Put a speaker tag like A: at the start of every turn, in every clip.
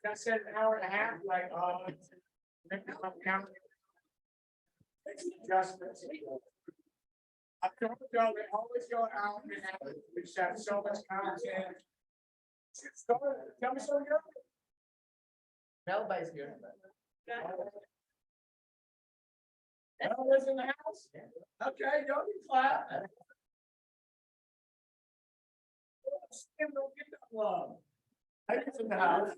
A: I said an hour and a half, like, adjustments. I don't know, they always go out and we just have so much content. Tell me something.
B: Melba's here.
A: Melba's in the house? Okay, don't be clap. Don't get that love. I guess in the house.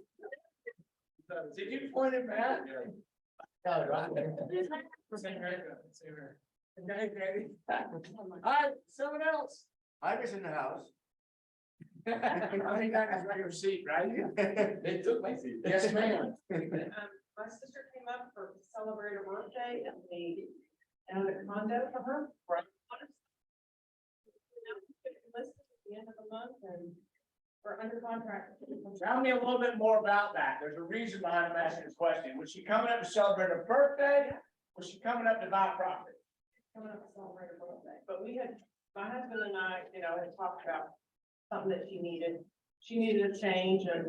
A: Did you point it back?
B: No, right.
A: All right, someone else.
C: I was in the house.
A: I think that is your seat, right?
C: They took my seat.
A: Yes, ma'am.
D: My sister came up to celebrate her birthday and a condo for her.
A: Right.
D: Listed at the end of the month and we're under contract.
A: Tell me a little bit more about that. There's a reason behind I'm asking this question. Was she coming up to celebrate her birthday? Was she coming up to buy property?
D: Coming up to celebrate her birthday, but my husband and I, had talked about something that she needed. She needed a change and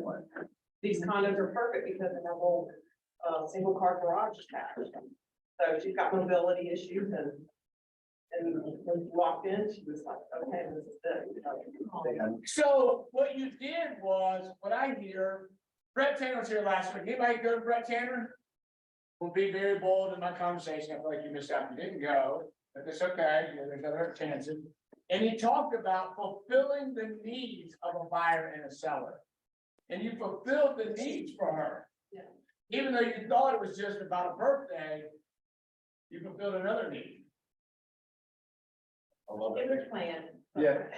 D: these condos are perfect because of her whole single car garage attached. So she's got mobility issues and when she walked in, she was like, okay, this is good.
A: So what you did was, what I hear, Brett Tanner was here last week. Anybody go to Brett Tanner? Will be very bold in my conversation. I feel like you missed out. You didn't go, but that's okay. There's other chances. And he talked about fulfilling the needs of a buyer and a seller. And you fulfilled the needs for her.
D: Yeah.
A: Even though you thought it was just about a birthday, you fulfilled another need. I love
D: It
A: it.
D: was planned.
A: Yeah,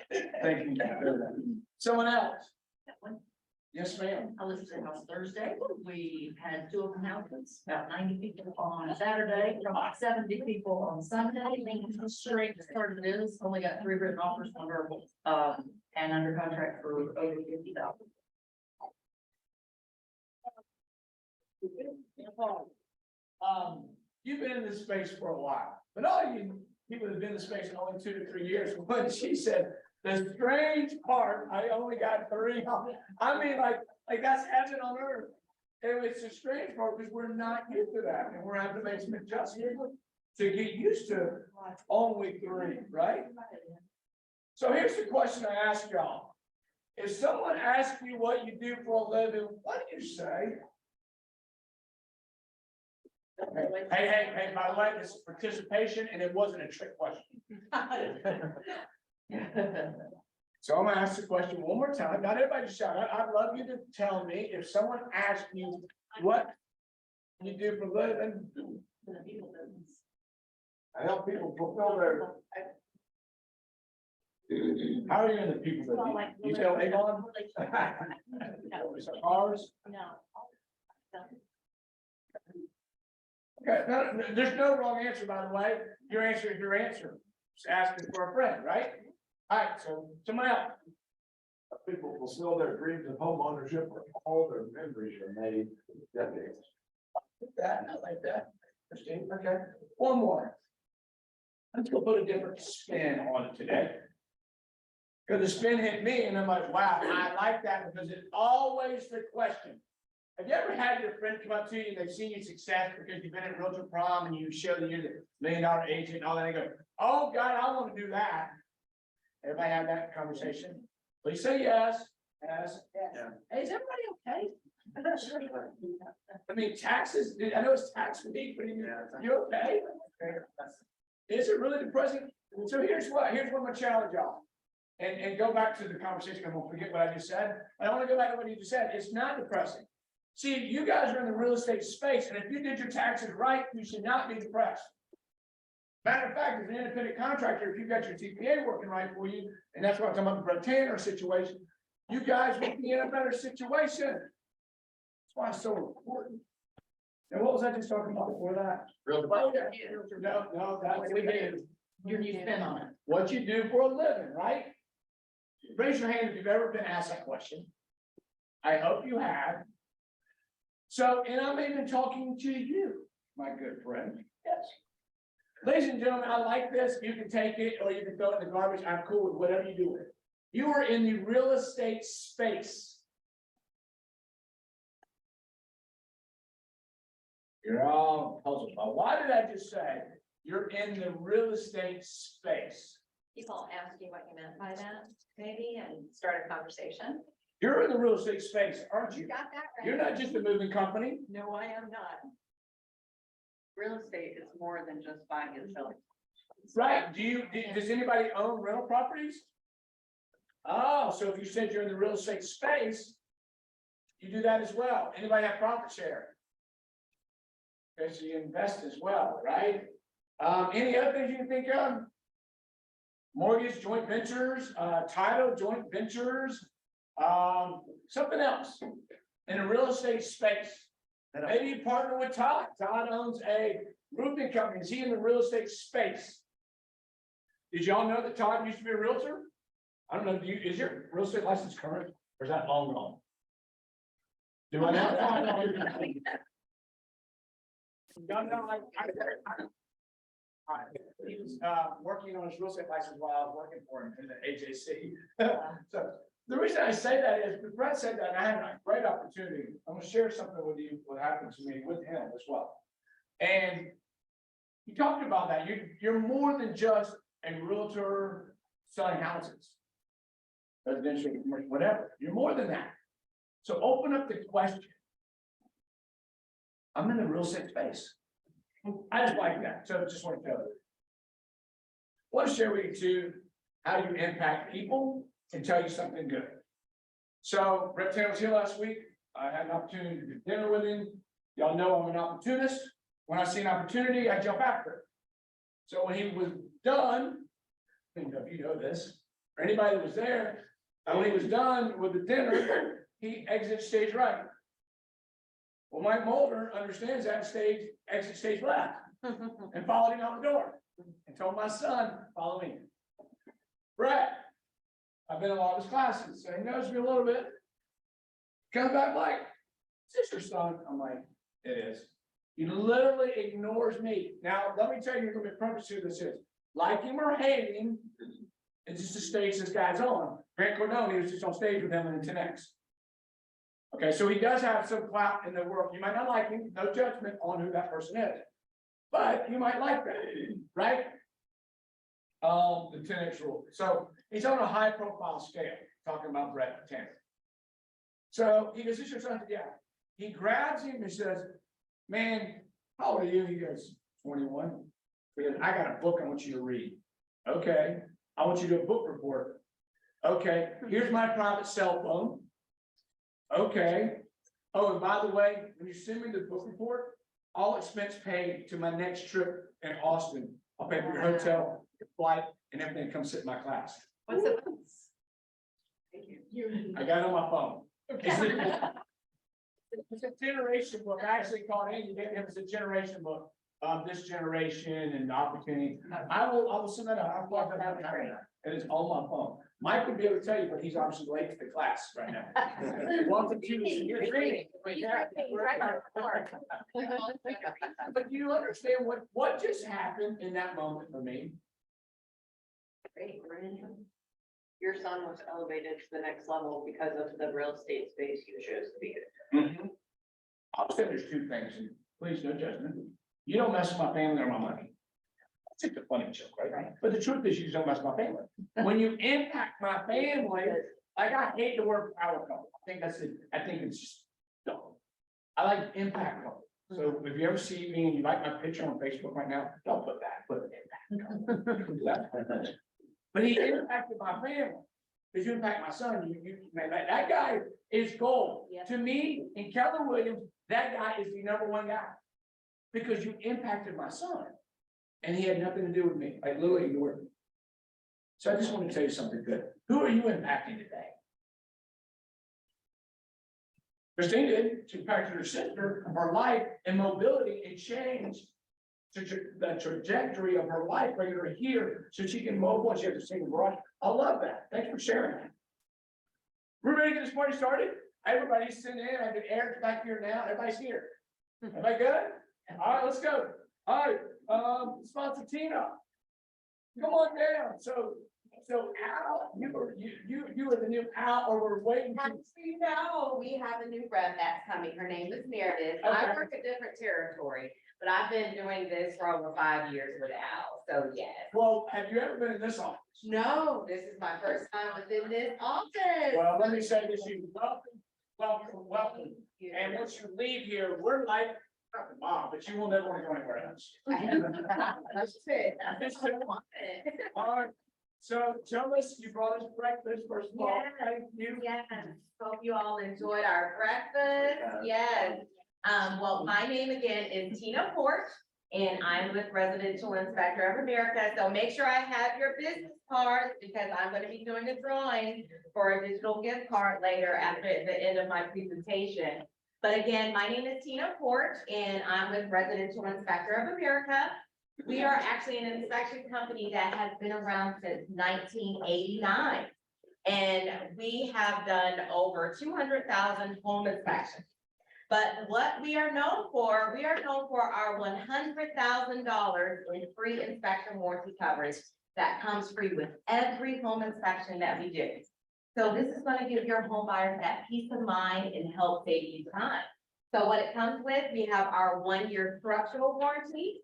A: thank you. Someone else? Yes, ma'am.
E: I listed the house Thursday. We had 2 open houses, about 90 people on Saturday, about 70 people on Sunday. Straight started this, only got 3 written offers, 1 verbal, and under contract for over 50,000.
A: You've been in this space for a while, but all you people have been in the space only 2 to 3 years. When she said, the strange part, I only got 3. I mean, like that's heaven on earth. And it's a strange part because we're not used to that. And we're having to make some adjustments to get used to only 3, right? So here's the question I ask y'all. If someone asks you what you do for a living, what do you say? Hey, by the way, this is participation and it wasn't a trick question. So I'm gonna ask the question one more time. Not everybody just shout. I'd love you to tell me if someone asks you what you do for a living. I help people fulfill their. How are you in the people that you sell Avon? Cars?
E: No.
A: Okay, no, there's no wrong answer, by the way. Your answer is your answer. Just asking for a friend, right? All right, so someone else.
C: People fulfill their dreams of home ownership or all their memories are made decades.
A: That, I like that. Christine, okay. One more. Let's go put a different spin on it today. Because the spin hit me and I'm like, wow, I like that because it's always the question. Have you ever had your friend come up to you and they've seen your success because you've been at Realtor Prom and you show that you're the $1 million agent and all that, and they go, oh God, I want to do that. Everybody had that conversation? Please say yes. Yes.
C: Yeah.
A: Hey, is everybody okay? I mean, taxes, I know it's tax week, but you okay? Is it really depressing? So here's what I'm gonna challenge y'all. And go back to the conversation. I won't forget what I just said. I want to go back to what you just said. It's not depressing. See, you guys are in the real estate space, and if you did your taxes right, you should not be depressed. Matter of fact, as an independent contractor, if you've got your TPA working right for you, and that's what I'm talking about, the Brett Tanner situation, you guys will be in a better situation. That's why it's so important. And what was I just talking about before that?
B: Real.
A: Oh, yeah. No, that's what we did.
E: Your new spin on it.
A: What you do for a living, right? Raise your hand if you've ever been asked that question. I hope you have. So, and I'm even talking to you, my good friend. Yes. Ladies and gentlemen, I like this. You can take it or you can throw it in the garbage. I'm cool with whatever you do with it. You are in the real estate space. You're all puzzled. But why did I just say you're in the real estate space?
F: People ask you what you meant by that, maybe, and start a conversation.
A: You're in the real estate space, aren't you?
F: You got that right.
A: You're not just a moving company.
F: No, I am not.
E: Real estate is more than just buying and selling.
A: Right, does anybody own rental properties? Oh, so if you said you're in the real estate space, you do that as well. Anybody have profit share? Okay, so you invest as well, right? Any other things you can think of? Mortgage, joint ventures, title, joint ventures, something else in the real estate space. Maybe you partner with Todd. Todd owns a roofing company. Is he in the real estate space? Did y'all know that Todd used to be a realtor? I don't know, is your real estate license current or is that long gone? Do I know? Y'all know, he was working on his real estate license while I was working for him in the AJC. So the reason I say that is, because Brett said that, and I had a great opportunity. I'm gonna share something with you, what happened to me with him as well. And he talked about that. You're more than just a realtor selling houses, residential, commercial, whatever. You're more than that. So open up the question. I'm in the real estate space. I just like that. So just want to tell you. I want to share with you too how you impact people and tell you something good. So Brett Tanner was here last week. I had an opportunity to do dinner with him. Y'all know I'm an opportunist. When I see an opportunity, I jump after it. So when he was done, I don't know if you know this, or anybody that was there, when he was done with the dinner, he exits stage right. Well, Mike Mulder understands that exit stage left, and followed him out the door, and told my son, follow me. Brett, I've been in a lot of his classes, so he knows me a little bit. Comes back like, is this your son? I'm like, it is. He literally ignores me. Now, let me tell you, you're gonna be purpose who this is. Like him or hate him, it's just a stage this guy's on. Grant Cardone, he was just on stage with him in 10X. Okay, so he does have some clout in the world. You might not like him, no judgment on who that person is. But you might like that, right? The 10X rule. So he's on a high profile scale, talking about Brett Tanner. So he goes, is your son? Yeah. He grabs him and says, man, how old are you? He goes, 21. He goes, I got a book I want you to read. Okay. I want you to do a book report. Okay. Here's my private cell phone. Okay. Oh, and by the way, when you send me the book report, all expense paid to my next trip in Austin. I'll pay for your hotel, your flight, and everything that comes sit in my class.
F: What's the?
A: I got it on my phone. It's a generation book. I actually called Andy, it was a generation book. This generation and opportunity. I will send that out. It is on my phone. Mike would be able to tell you, but he's obviously late to the class right now. Welcome to you're reading. But you understand what just happened in that moment for me?
G: Great, your son was elevated to the next level because of the real estate space you chose to be in.
A: I'll say there's two things, and please no judgment. You don't mess with my family or my money. It's a funny joke, right? But the truth is, you just don't mess with my family. When you impact my family, like I hate the word power couple. I think it's just dumb. I like impact couple. So if you ever see me and you like my picture on Facebook right now, don't put that, put impact couple. But he impacted my family. Because you impact my son, man, that guy is gold.
F: Yeah.
A: To me, in Keller Williams, that guy is the #1 guy. Because you impacted my son. and he had nothing to do with me, like literally ignored me. So I just want to tell you something good. Who are you impacting today? Christine did. She impacted her sister, her life and mobility and changed the trajectory of her life, bringing her here so she can mobile and she has to sing abroad. I love that. Thanks for sharing that. We're ready to get this party started. Everybody's sitting in. I can Eric's back here now. Everybody's here. Everybody good? All right, let's go. All right, sponsor Tina. Come on down. So Al, you were the new Al, or we're waiting.
H: Actually, no, we have a new rep that's coming. Her name is Meredith. I
A: Okay.
H: work a different territory, but I've been doing this for over 5 years with Al, so yes.
A: Well, have you ever been in this office?
H: No, this is my first time within this office.
A: Well, let me say this, you welcome. And once you leave here, we're like, not the mom, but you will never want to go anywhere else.
H: That's it.
A: All right, so tell us, you brought us breakfast first of all.
H: Yes.
A: Thank you.
H: Yes, hope you all enjoyed our breakfast. Yes. Well, my name again is Tina Port, and I'm with Residential Inspector of America. So make sure I have your business cards because I'm going to be doing a drawing for a digital gift card later after the end of my presentation. But again, my name is Tina Port, and I'm with Residential Inspector of America. We are actually an inspection company that has been around since 1989. And we have done over 200,000 home inspections. But what we are known for our $100,000 in free inspection warranty coverage that comes free with every home inspection that we do. So this is going to give your home buyers that peace of mind and help save you time. So what it comes with, we have our 1-year structural warranty,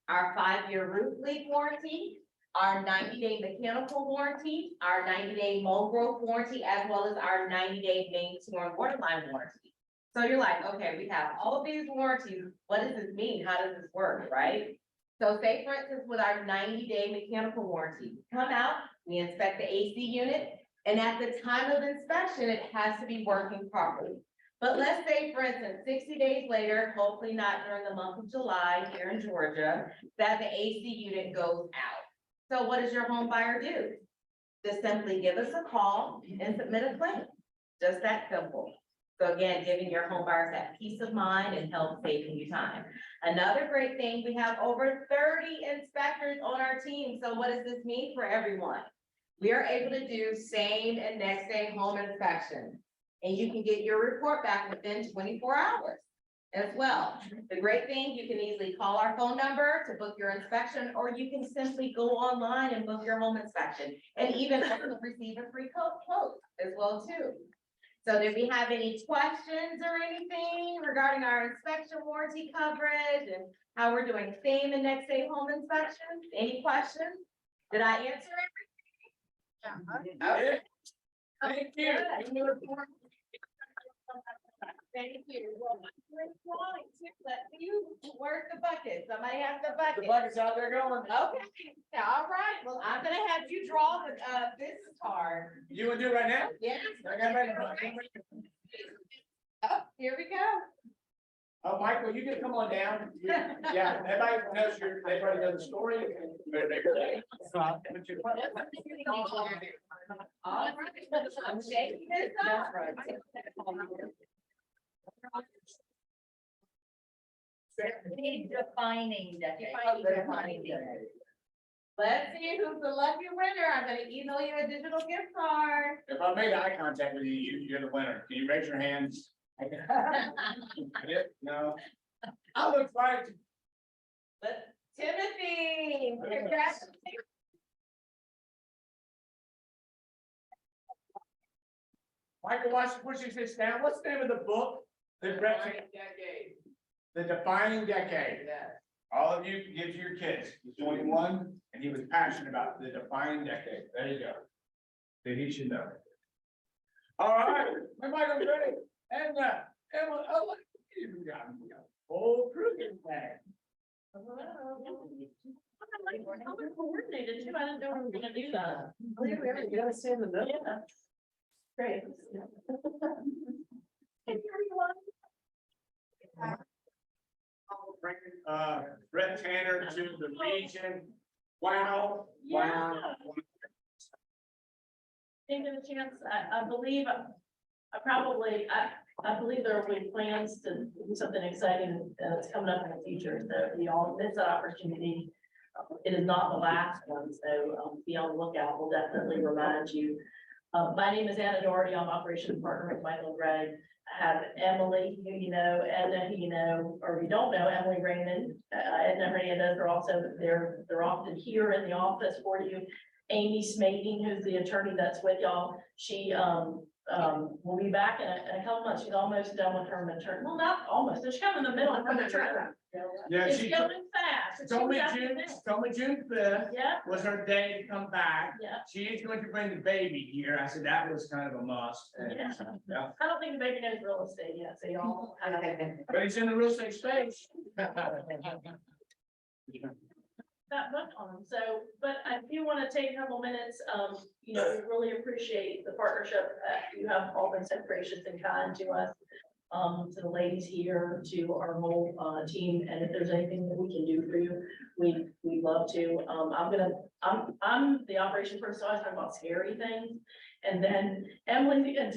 H: our 5-year roof leak warranty, our 90-day mechanical warranty, our 90-day mold growth warranty, as well as our 90-day main sewer and water line warranty. So you're like, okay, we have all of these warranties. What does this mean? How does this work, right? So say for instance, with our 90-day mechanical warranty, come out, we inspect the AC unit, and at the time of inspection, it has to be working properly. But let's say, for instance, 60 days later, hopefully not during the month of July here in Georgia, that the AC unit goes out. So what does your home buyer do? Just simply give us a call and submit a claim. Just that simple. So again, giving your home buyers that peace of mind and help saving you time. Another great thing, we have over 30 inspectors on our team. So what does this mean for everyone? We are able to do same and next day home inspection. And you can get your report back within 24 hours as well. The great thing, you can easily call our phone number to book your inspection, or you can simply go online and book your home inspection and even receive a free quote as well too. So do we have any questions or anything regarding our inspection warranty coverage and how we're doing same and next day home inspections? Any questions? Did I answer everything?
A: Yeah. Thank you.
H: Thank you. Well, we're drawing too. Let's see who work the bucket. Somebody has the
A: The
H: bucket.
A: bucket's out there going.
H: Okay, all right. Well, I'm gonna have you draw the business card.
A: You want to do it right now?
H: Yes.
A: I got ready.
H: Oh, here we go.
A: Oh, Michael, you can come on down. Yeah, everybody knows the story.
H: All right. I'm shaking this up.
E: Defining decade.
H: Let's see who's the lucky winner. I'm gonna email you a digital gift card.
A: If I made eye contact with you, you're the winner. Can you raise your hands? No. I look right.
H: Timothy, congratulations.
A: Michael, watch pushing this down. What's the name of the book? The Defining Decade.
H: Yes.
A: All of you give to your kids. He's 21 and he was passionate about the defining decade. There you go. Then he should know. All right, everybody ready? And Emma, oh, look, we got whole crew in there.
E: I'm coordinated too. I didn't know we were gonna do that.
B: You gotta stay in the middle.
E: Yeah.
H: Great.
A: Brett Tanner to the region. Wow.
E: Yeah. Didn't get a chance, I believe, I believe there will be plans to do something exciting that's coming up in the future, so we all miss that opportunity. It is not the last one, so be on the lookout, we'll definitely remind you. My name is Anna Doherty, I'm operations partner with Michael and Greg. I have Emily, who you know, Edna, who you know, or if you don't know, Emily Raymond, Edna Hernandez are also, they're often here in the office for you. Amy Smading, who's the attorney that's with y'all, she will be back in a couple months. She's almost done with her maternity. Well, not almost. She's coming in the middle of her maternity.
A: Yeah,
E: It's
A: she
E: going fast.
A: told me June 5th
E: Yeah,
A: was her day to come back.
E: yeah.
A: She is going to bring the baby here. I said that was kind of a must. And,
E: Yeah.
A: yeah.
E: I don't think the baby knows real estate yet, so y'all.
A: But he's in the real estate space.
E: That book on them. So, but I do want to take a couple minutes, you know, we really appreciate the partnership that you have all been so gracious and kind to us. To the ladies here, to our whole team, and if there's anything that we can do for you, we'd love to. I'm the operations person, so I was talking about scary things. And then Emily and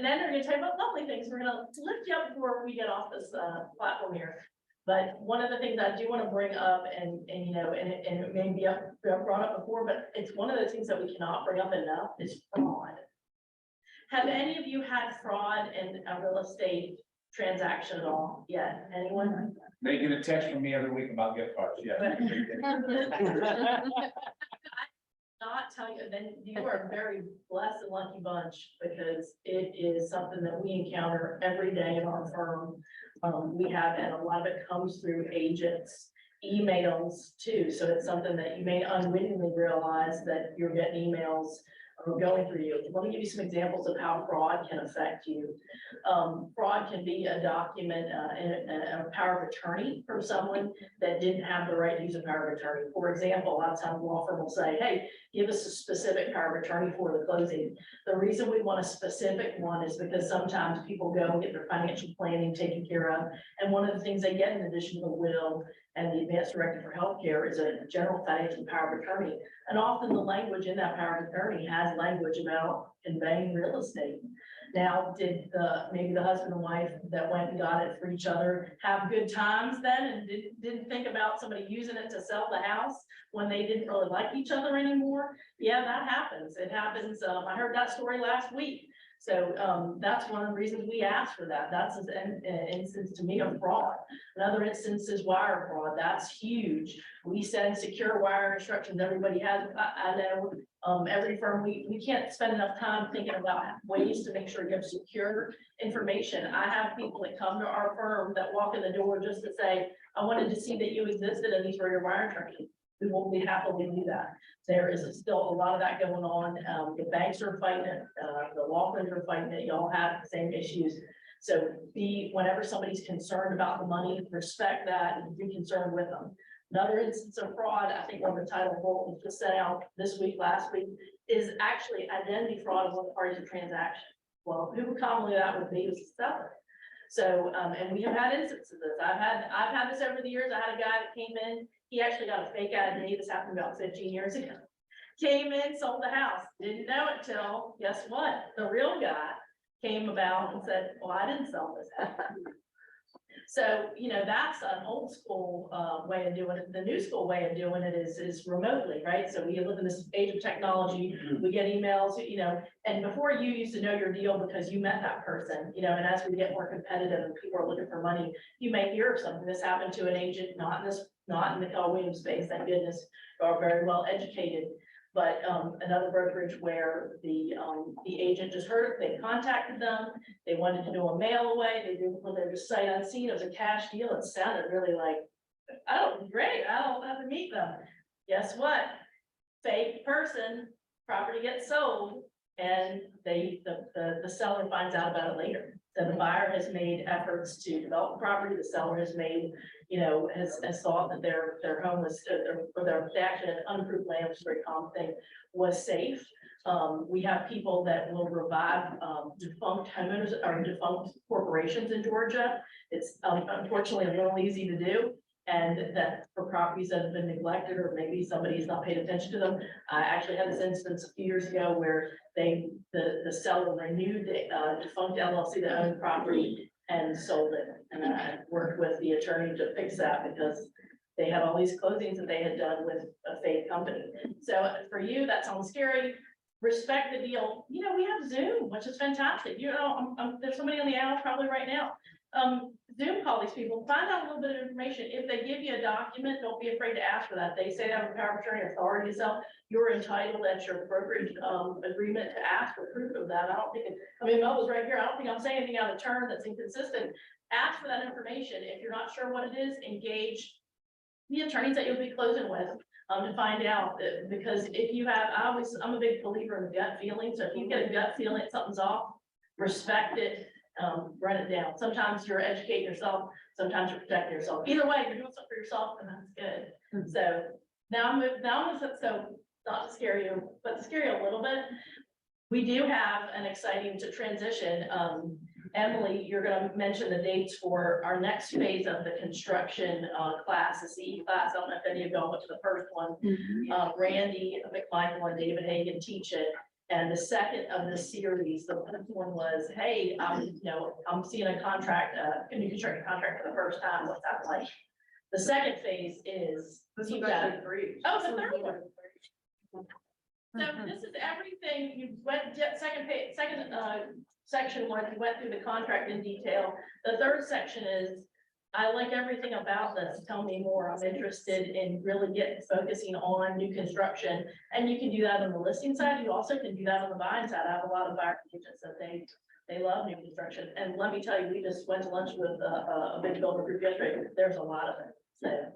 E: then they're gonna talk about lovely things. We're gonna lift you up before we get off this platform here. But one of the things I do want to bring up and you know, and it may be brought up before, but it's one of those things that we cannot bring up enough is fraud. Have any of you had fraud in a real estate transaction at all yet? Anyone?
A: They get a text from me every week about gift cards, yeah.
E: Not tell you, then you are a very blessed and lucky bunch, because it is something that we encounter every day in our firm. We have, and a lot of it comes through agents, emails too. So it's something that you may unwittingly realize that you're getting emails going through you. Let me give you some examples of how fraud can affect you. Fraud can be a document, a power of attorney from someone that didn't have the right to use a power of attorney. For example, a lot of times law firm will say, hey, give us a specific power of attorney for the closing. The reason we want a specific one is because sometimes people go and get their financial planning taken care of. And one of the things they get in addition to the will and the advanced directive for healthcare is a general financial power of attorney. And often the language in that power of attorney has language about conveying real estate. Now, did maybe the husband and wife that went and got it for each other have good times then and didn't think about somebody using it to sell the house when they didn't really like each other anymore? Yeah, that happens. It happens. I heard that story last week. So that's one of the reasons we asked for that. That's an instance to me of fraud. Another instance is wire fraud. That's huge. We send secure wire instructions. Everybody has, I know every firm, we can't spend enough time thinking about ways to make sure you have secure information. I have people that come to our firm that walk in the door just to say, I wanted to see that you existed and these were your wire instructions. We won't be happily do that. There is still a lot of that going on. The banks are fighting it. The law firms are fighting it. Y'all have the same issues. So whenever somebody's concerned about the money, respect that and be concerned with them. Another instance of fraud, I think one of the title was just sent out this week, last week, is actually identity fraud of one of the parties of transaction. Well, who commonly that would be is the seller. So, and we have had instances of this. I've had this over the years. I had a guy that came in, he actually got a fake ID. This happened about 15 years ago. Came in, sold the house, didn't know it till, guess what? The real guy came about and said, well, I didn't sell this house. So, you know, that's an old school way of doing it. The new school way of doing it is remotely, right? So we live in this age of technology. We get emails, you know, and before you used to know your deal because you met that person, you know, and as we get more competitive and people are looking for money, you may hear of something. This happened to an agent, not in the Keller Williams space, thank goodness, are very well educated. But another brokerage where the agent just heard, they contacted them, they wanted to do a mail away, they did, well, they were just sight unseen, it was a cash deal, it sounded really like, oh, great, I don't have to meet them. Guess what? Fake person, property gets sold, and the seller finds out about it later. So the buyer has made efforts to develop the property, the seller has made, you know, has thought that their home was, or they actually had unapproved land, which is a very common thing, was safe. We have people that will revive, defunct homeowners or defunct corporations in Georgia. It's unfortunately a little easy to do. And that for properties that have been neglected, or maybe somebody's not paid attention to them. I actually had this instance a few years ago where the seller renewed the defunct LLC that owned property and sold it. And I worked with the attorney to fix that because they had all these closings that they had done with a fake company. So for you, that sounds scary. Respect the deal. You know, we have Zoom, which is fantastic. You know, there's somebody on the aisle probably right now. Zoom call these people, find out a little bit of information. If they give you a document, don't be afraid to ask for that. They say they have a power of attorney authority to sell. You're entitled at your brokerage agreement to ask for proof of that. I don't think, Melba's right here. I don't think I'm saying anything out of turn that's inconsistent. Ask for that information. If you're not sure what it is, engage the attorneys that you'll be closing with to find out that, because if you have, I'm a big believer in gut feeling. So if you get a gut feeling something's off, respect it. Run it down. Sometimes you're educating yourself, sometimes you're protecting yourself. Either way, you're doing something for yourself, and that's good. So now so not to scare you, but to scare you a little bit. We do have an exciting to transition. Emily, you're going to mention the dates for our next phase of the construction class, the CE class. I don't know if any of y'all went to the first one. Randy McMichael and David Hagan teach it. And the second of the series, the first one was, hey, I'm seeing a contract, a new construction contract for the first time. What's that like? The second phase is.
D: This
E: deep
D: was
E: dive.
D: actually three.
E: Oh, it's the third one. So this is everything you went, second section one, you went through the contract in detail. The third section is, I like everything about this. Tell me more. I'm interested in really focusing on new construction. And you can do that on the listing side. You also can do that on the buying side. I have a lot of buyer agents that they love new construction. And let me tell you, we just went to lunch with a big builder group yesterday. There's a lot of it. So.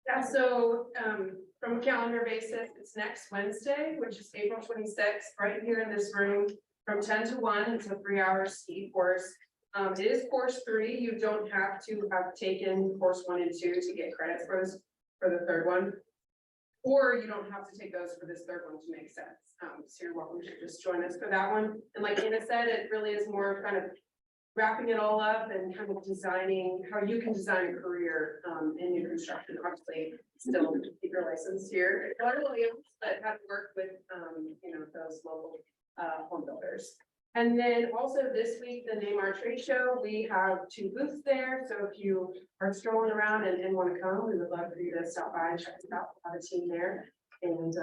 B: Yeah, so from a calendar basis, it's next Wednesday, which is April 26th, right here in this room, from 10 to 1. It's a 3-hour ski course. It is course 3. You don't have to have taken course 1 and 2 to get credits for the third one. Or you don't have to take those for this third one to make sense. So you're welcome to just join us for that one. And like Anna said, it really is more kind of wrapping it all up and kind of designing how you can design a career in new construction. Obviously, still keep your license here, but have to work with those local home builders. And then also this week, the Name Our Trade Show, we have 2 booths there. So if you are strolling around and want to come, we would love for you to stop by and check us out. We'll have a team there, and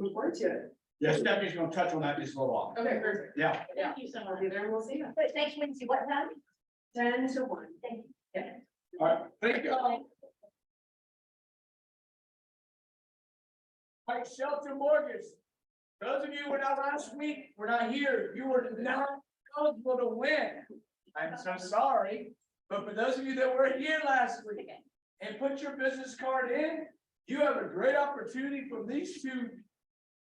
B: look forward to it.
A: Yeah, Stephanie's gonna touch on that just a little while.
B: Okay, perfect.
A: Yeah.
E: Thank you so
B: I'll
E: much.
B: be there and we'll see you.
H: But next Wednesday, what time?
B: 10 to 1.
A: All right, thank you. Like Shelter Mortgage, those of you who were not last week, were not here, you were not eligible to win. I'm so sorry, but for those of you that were here last week and put your business card in, you have a great opportunity from these 2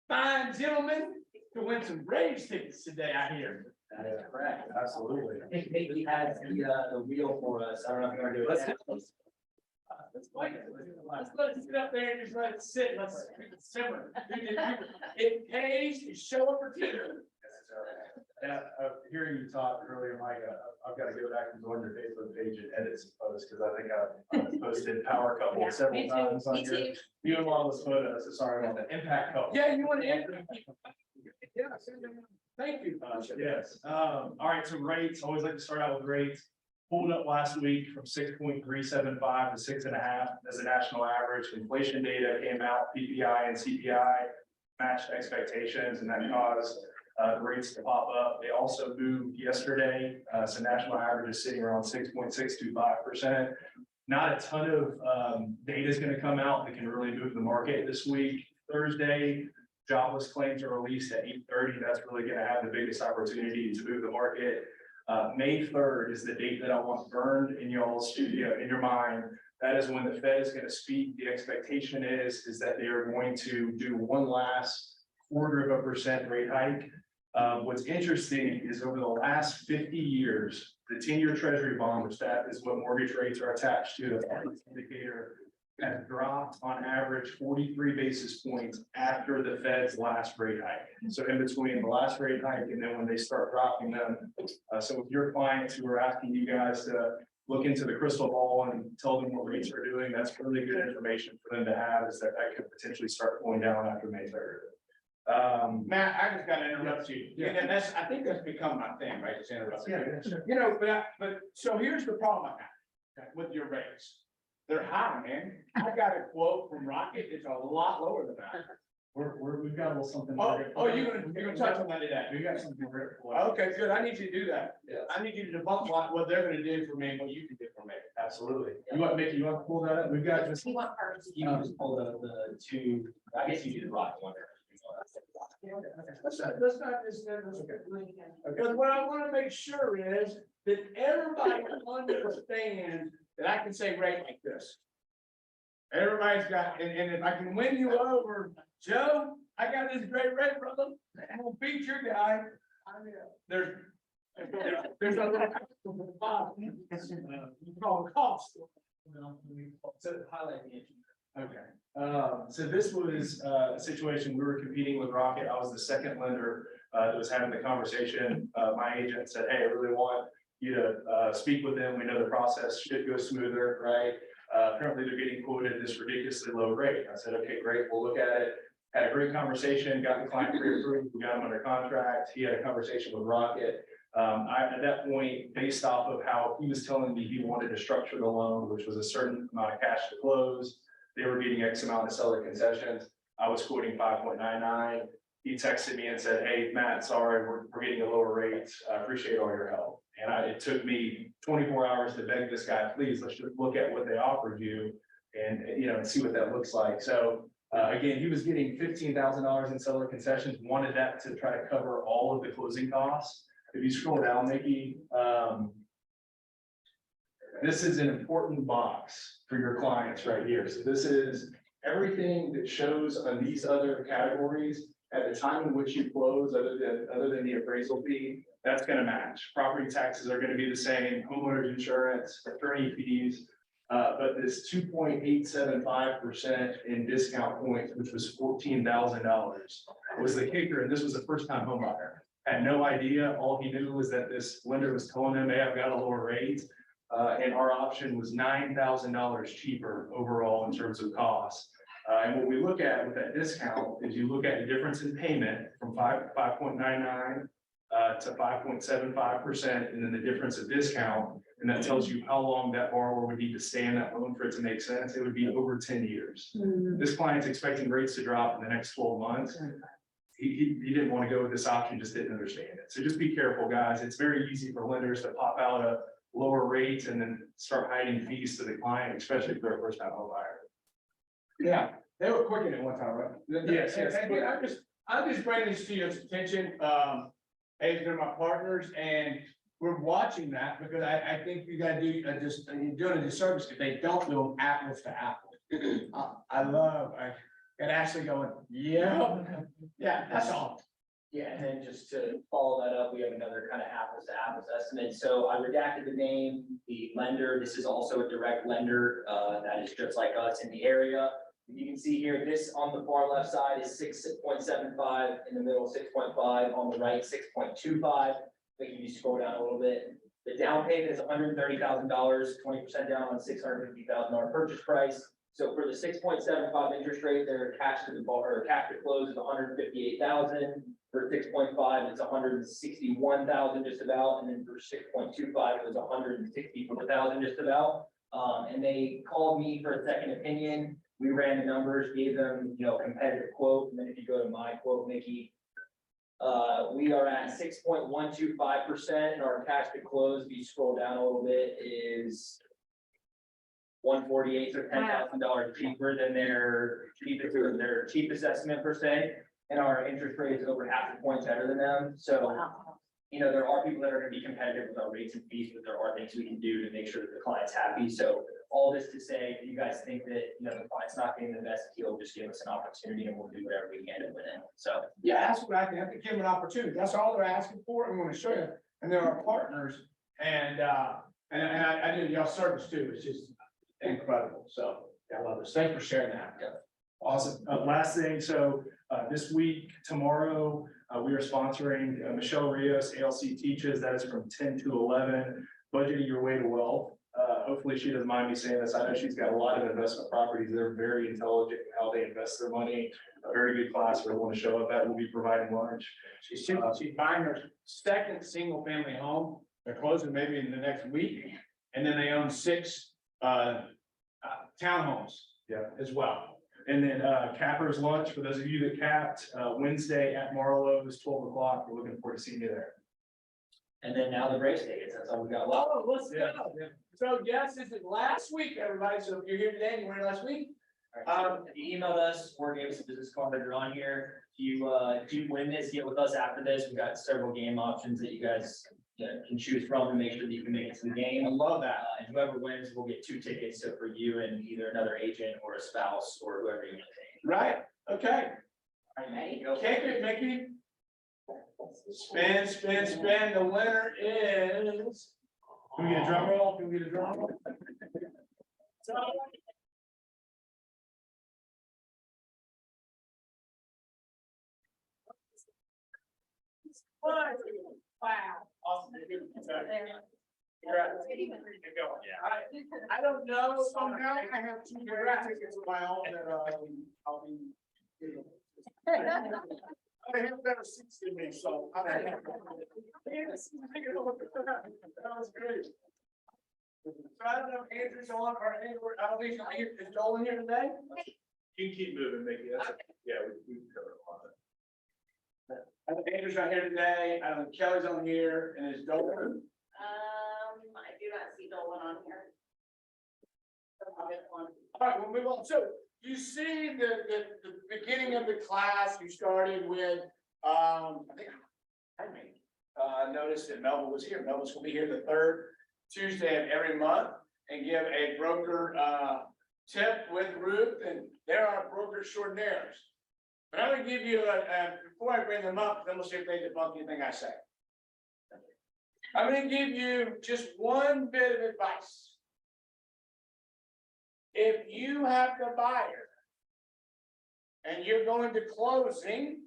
A: fine gentlemen to win some Braves tickets today, I hear.
C: That is correct, absolutely.
I: I think Peggy has the wheel for us. I don't know if you want to do it.
A: Let's let it sit up there and just let it sit. Let's simmer. It pays to show up for dinner.
C: And hearing you talk earlier, Mike, I've got to go back and go on your Facebook page and edit some posts, because I think I've posted power couple
H: Yeah,
C: several
H: me too,
C: times on
H: me
C: your,
H: too.
C: you and all those photos, so sorry about that, impact couple.
A: Yeah, you want to enter? Yeah, thank you.
C: Yes, all right, so rates, always like to start out with rates. Pulled up last week from 6.375 to 6.5 as a national average. Inflation data came out, PPI and CPI matched expectations, and that caused the rates to pop up. They also moved yesterday, so national average is sitting around 6.625%. Not a ton of data is going to come out that can really move the market this week. Thursday, jobless claims are released at 8:30. That's really going to have the biggest opportunity to move the market. May 3rd is the date that I want burned in y'all's studio, in your mind. That is when the Fed is going to speak. The expectation is that they are going to do one last 1/4% rate hike. What's interesting is over the last 50 years, the 10-year treasury bond, which that is what mortgage rates are attached to, the indicator, has dropped on average 43 basis points after the Fed's last rate hike. So in between the last rate hike and then when they start dropping them. So with your clients who are asking you guys to look into the crystal ball and tell them what rates are doing, that's really good information for them to have, is that could potentially start going down after May 3rd.
J: Matt, I just gotta interrupt you. And that's, I think that's become my thing, right? Just interrupt you.
C: Sure.
J: You know, but, so here's the problem I have with your rates. They're high, man. I got a quote from Rocket, it's a lot lower than that.
C: We've got a little something.
J: Oh, you're gonna touch on that today.
C: We got something.
J: Okay, good. I need you to do that.
C: Yes.
J: I need you to debunk what they're gonna do for me and what you can do for me.
C: Absolutely. You want, Mickey, you want to pull that up? We've got this.
H: You want first?
I: You can just pull the two, I guess you did rock one.
A: Let's not just. Because what I wanna make sure is that everybody understands that I can say rate like this. Everybody's got, and if I can win you over, Joe, I got this great rate, brother. I'm gonna beat your guy. There's a little. Called cost.
I: So highlight the issue.
C: Okay, so this was a situation, we were competing with Rocket. I was the second lender that was having the conversation. My agent said, hey, I really want you to speak with them. We know the process should go smoother, right? Currently they're getting quoted this ridiculously low rate. I said, okay, great, we'll look at it. Had a great conversation, got the client pre-approved, we got him under contract. He had a conversation with Rocket. At that point, based off of how he was telling me he wanted to structure the loan, which was a certain amount of cash to close, they were getting X amount of seller concessions. I was quoting 5.99. He texted me and said, hey, Matt, sorry, we're getting a lower rate. I appreciate all your help. And it took me 24 hours to beg this guy, please, let's just look at what they offered you and, and see what that looks like. So again, he was getting $15,000 in seller concessions, wanted that to try to cover all of the closing costs. If you scroll down, Mickey, this is an important box for your clients right here. So this is everything that shows on these other categories at the time in which you close, other than the appraisal fee, that's going to match. Property taxes are going to be the same, homeowners insurance, attorney fees. But this 2.875% in discount points, which was $14,000, was the kicker. And this was a first-time home buyer. Had no idea. All he knew was that this lender was telling him, hey, I've got a lower rate. And our option was $9,000 cheaper overall in terms of cost. And what we look at with that discount is you look at the difference in payment from 5.99 to 5.75%, and then the difference of discount. And that tells you how long that borrower would need to stay in that loan for it to make sense. It would be over 10 years. This client's expecting rates to drop in the next 12 months. He didn't want to go with this option, just didn't understand it. So just be careful, guys. It's very easy for lenders to pop out a lower rate and then start hiding fees to the client, especially if they're a first time home buyer.
J: Yeah, they were quick at one time, right?
C: Yes, yes.
J: And I'm just bringing this to your attention, hey, they're my partners, and we're watching that because I think you gotta do, you're doing a disservice if they don't do them apples to apples. I got Ashley going, yeah, that's all.
I: Yeah, and then just to follow that up, we have another kind of apples to apples estimate. So I redacted the name, the lender. This is also a direct lender that is just like us in the area. You can see here, this on the far left side is 6.75, in the middle 6.5, on the right 6.25. Like if you scroll down a little bit, the down payment is $130,000, 20% down on $650,000 purchase price. So for the 6.75 interest rate, their cash to the bar or cash to close is $158,000. For 6.5, it's $161,000 just about, and then for 6.25, it was $164,000 just about. And they called me for a second opinion. We ran the numbers, gave them, competitive quote, and then if you go to my quote, Mickey, we are at 6.125%, and our cash to close, if you scroll down a little bit, is 148, so $10,000 cheaper than their cheapest estimate per se. And our interest rate is over half a point better than them. So, there are people that are going to be competitive with our rates and fees, but there are things we can do to make sure that the client's happy. So all this to say, if you guys think that, the client's not getting the best deal, just give us an opportunity and we'll do whatever we can to win it. So.
J: Yeah, that's what I think. I have to give them an opportunity. That's all they're asking for. I'm going to show you. And they're our partners. And I do y'all service too. It's just incredible. So I love this. Thanks for sharing that.
C: Awesome. Last thing, so this week, tomorrow, we are sponsoring Michelle Rios, ALC Teaches, that is from 10 to 11, budgeting your way to wealth. Hopefully she doesn't mind me saying this. I know she's got a lot of investment properties. They're very intelligent in how they invest their money. A very good class for everyone to show up at. We'll be providing lunch.
J: She's buying her second single family home. They're closing maybe in the next week. And then they own 6 townhomes.
C: Yeah.
J: As well.
C: And then Cappers Lunch, for those of you that capped, Wednesday at Marlowe's, 12 o'clock. We're looking forward to seeing you there.
I: And then now the Braves tickets, that's all we got left.
A: Oh, let's
C: Yeah.
A: go. So yes, this is last week, everybody. So if you're here today and you were here last week,
I: If you emailed us or gave us a business card that are on here, if you do win this, get with us after this. We've got several game options that you guys can choose from to make sure that you can make it to the
J: I
I: game.
J: love that.
I: And whoever wins will get 2 tickets, so for you and either another agent or a spouse or whoever you want to take.
A: right? Okay.
I: Ready?
A: Kick it, Mickey. Spin, spin, spin. The winner is.
C: Can we get a drum roll? Can we get a drum roll?
A: Wow. Awesome. I don't know.
J: So now I have 2 tickets of my own that I'll be. I have better seats than me, so.
A: That was great. So I don't know if Andrew's on or Andrew, I don't think he's here. Is Joel in here today?
C: You can keep moving, Mickey. That's, yeah, we covered a lot of it.
A: I don't think Andrew's not here today. I don't know if Kelly's on here and is Joel.
H: I do not see Dolan on here.
A: All right, we'll move on. So you see the beginning of the class, you started with, I think, noticed that Melba was here. Melba's gonna be here the 3rd Tuesday of every month and give a broker, tip with Ruth, and there are broker extraordinaires. But I'm gonna give you before I bring them up, then we'll see if they debunk anything I say. I'm gonna give you just one bit of advice. If you have the buyer and you're going to closing,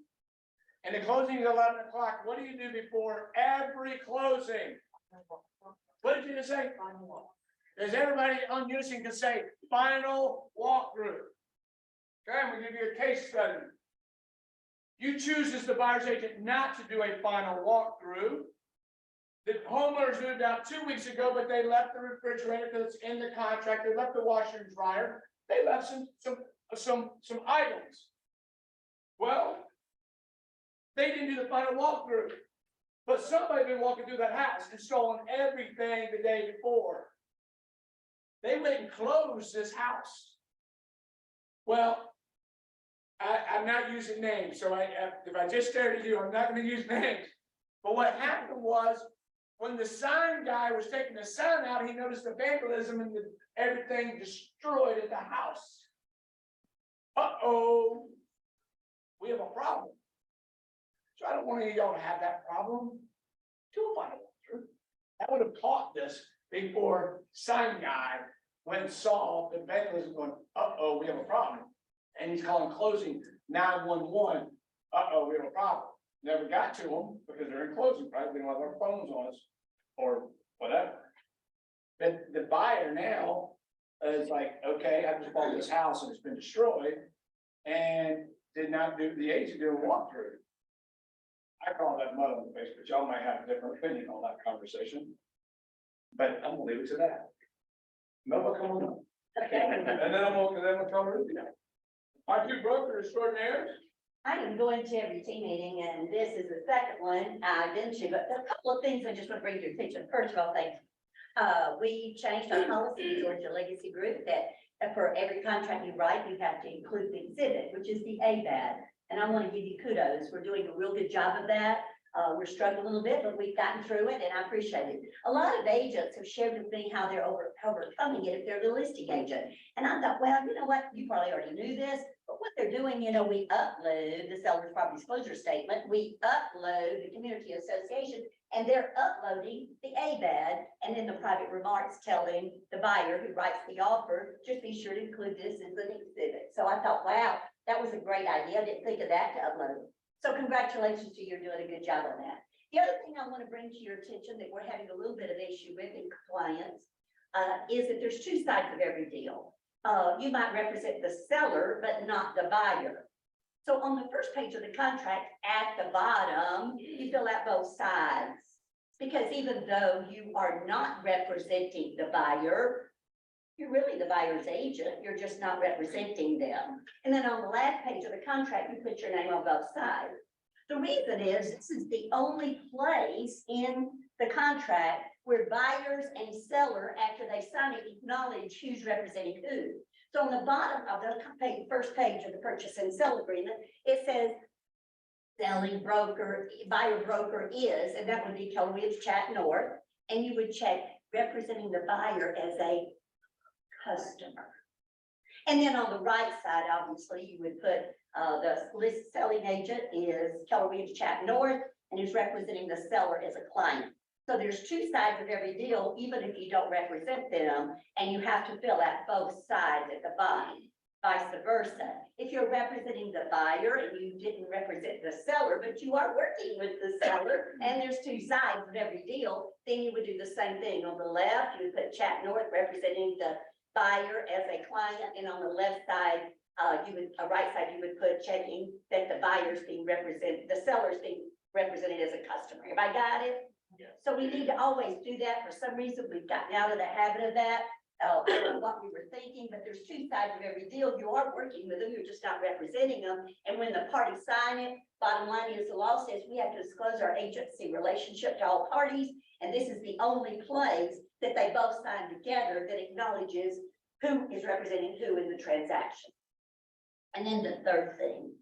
A: and the closing is 11 o'clock, what do you do before every closing? What did you just say? Does everybody on unison can say final walkthrough? Okay, I'm gonna give you a case study. You choose as the buyer's agent not to do a final walkthrough. The homeowners moved out 2 weeks ago, but they left the refrigerator because it's in the contract. They left the washer and dryer. They left some items. Well, they didn't do the final walkthrough, but somebody been walking through that house and stolen everything the day before. They went and closed this house. Well, I'm not using names, so if I just stared at you, I'm not going to use names. But what happened was, when the sign guy was taking the sign out, he noticed the vandalism and everything destroyed at the house. Uh-oh, we have a problem. So I don't want any of y'all to have that problem. Do a final walkthrough. That would have caught this before sign guy went and saw the vandalism going, uh-oh, we have a problem. And he's calling closing 911. Uh-oh, we have a problem. Never got to them because they're in closing, right? We don't have our phones on us or whatever. But the buyer now is like, okay, I just bought this house and it's been destroyed and did not do the agent do a walkthrough. I call that mud on the face, but y'all might have a different opinion on that conversation. But I'm gonna leave it to that. Melba, come on up. And then I'm gonna come with you. Our 2 broker extraordinaires.
K: I am going to every team meeting, and this is the second one I've been to, but there are a couple of things I just want to bring to your attention. First of all, thank you. We changed our policy in Georgia Legacy Group that for every contract you write, you have to include the exhibit, which is the ABAD. And I want to give you kudos. We're doing a real good job of that. We're struggling a little bit, but we've gotten through it, and I appreciate it. A lot of agents have shared with me how they're overcoming it if they're the listing agent. And I thought, well, you know what? You probably already knew this, but what they're doing, you know, we upload the seller's property disclosure statement. We upload the community association And they're uploading the ABAD and then the private remarks telling the buyer who writes the offer, just be sure to include this as an exhibit. So I thought, wow, that was a great idea. I didn't think of that to upload. So congratulations to you, you're doing a good job on that. The other thing I want to bring to your attention that we're having a little bit of issue with in compliance is that there's two sides of every deal. You might represent the seller, but not the buyer. So on the first page of the contract, at the bottom, you fill out both sides. Because even though you are not representing the buyer, you're really the buyer's agent, you're just not representing them. And then on the last page of the contract, you put your name on both sides. The reason is, this is the only place in the contract where buyers and seller, after they sign it, acknowledge who's representing who. So on the bottom of the first page of the purchase and sale agreement, it says selling broker, buyer broker is, and that would be Keller Williams Chat North, and you would check representing the buyer as a customer. And then on the right side, obviously, you would put the list selling agent is Keller Williams Chat North and is representing the seller as a client. So there's two sides of every deal, even if you don't represent them, and you have to fill out both sides at the bottom, vice versa. If you're representing the buyer and you didn't represent the seller, but you are working with the seller, and there's two sides of every deal, then you would do the same thing. On the left, you would put Chat North representing the buyer as a client, and on the left side, right side, you would put checking that the buyer's being represented, the seller's being represented as a customer. Have I got it?
C: Yes.
K: So we need to always do that. For some reason, we've gotten out of the habit of that. I don't know what we were thinking, but there's two sides of every deal. You are working with them, you're just not representing them. And when the parties sign it, bottom line is the law says we have to disclose our agency relationship to all parties. And this is the only place that they both sign together that acknowledges who is representing who in the transaction. And then the third thing,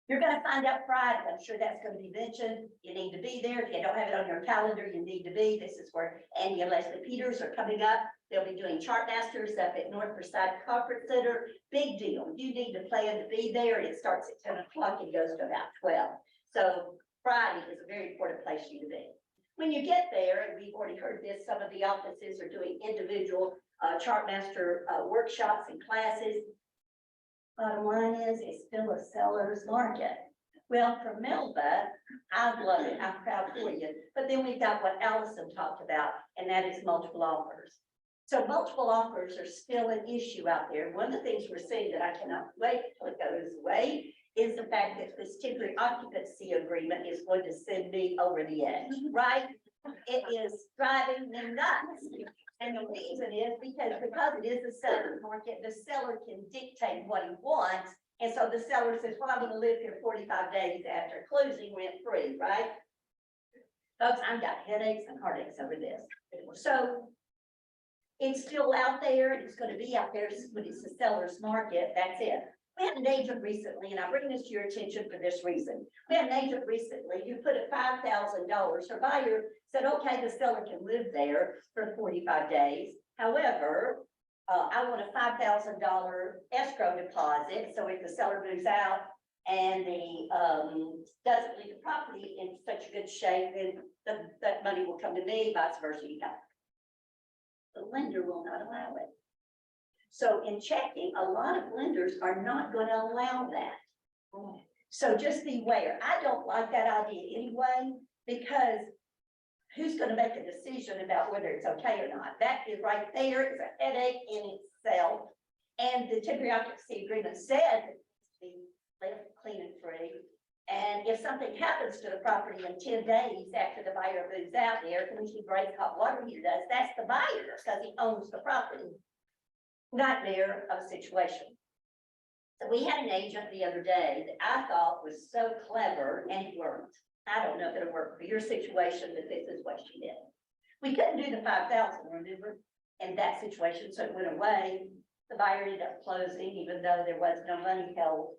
K: you're gonna find out Friday. I'm sure that's gonna be mentioned. You need to be there. If you don't have it on your calendar, you need to be. This is where Andy and Leslie Peters are coming up. They'll be doing chart masters up at North Forsyth Conference Center. Big deal. You need to plan to be there. It starts at 10 o'clock and goes to about 12. So Friday is a very important place for you to be. When you get there, and we've already heard this, some of the offices are doing individual chart master workshops and classes. Bottom line is, it's still a seller's market. Well, for Melba, I love it. I'm proud for you. But then we've got what Allison talked about, and that is multiple offers. So multiple offers are still an issue out there. One of the things we're seeing that I cannot wait till it goes away is the fact that this temporary occupancy agreement is going to send me over the edge, right? It is driving them nuts. And the reason is because it is a seller's market, the seller can dictate what he wants. And so the seller says, well, I'm gonna live here 45 days after closing rent free, right? Folks, I've got headaches and heartaches over this. So it's still out there, and it's gonna be out there when it's a seller's market, that's it. We had an agent recently, and I bring this to your attention for this reason. We had an agent recently who put at $5,000. Her buyer said, okay, the seller can live there for 45 days. However, I want a $5,000 escrow deposit. So if the seller moves out and the doesn't leave the property in such a good shape, then that money will come to me, vice versa. The lender will not allow it. So in checking, a lot of lenders are not going to allow that. So just beware. I don't like that idea anyway, because who's going to make a decision about whether it's okay or not? That is right there. It's a headache in itself. And the temporary occupancy agreement said it needs to be left clean and free. And if something happens to the property in 10 days after the buyer moves out, the air conditioning breaks, hot water heater does, that's the buyer because he owns the property. Nightmare of a situation. So we had an agent the other day that I thought was so clever, and it worked. I don't know if it'll work for your situation, but this is what she did. We couldn't do the 5,000, remember, in that situation, so it went away. The buyer ended up closing, even though there was no money held.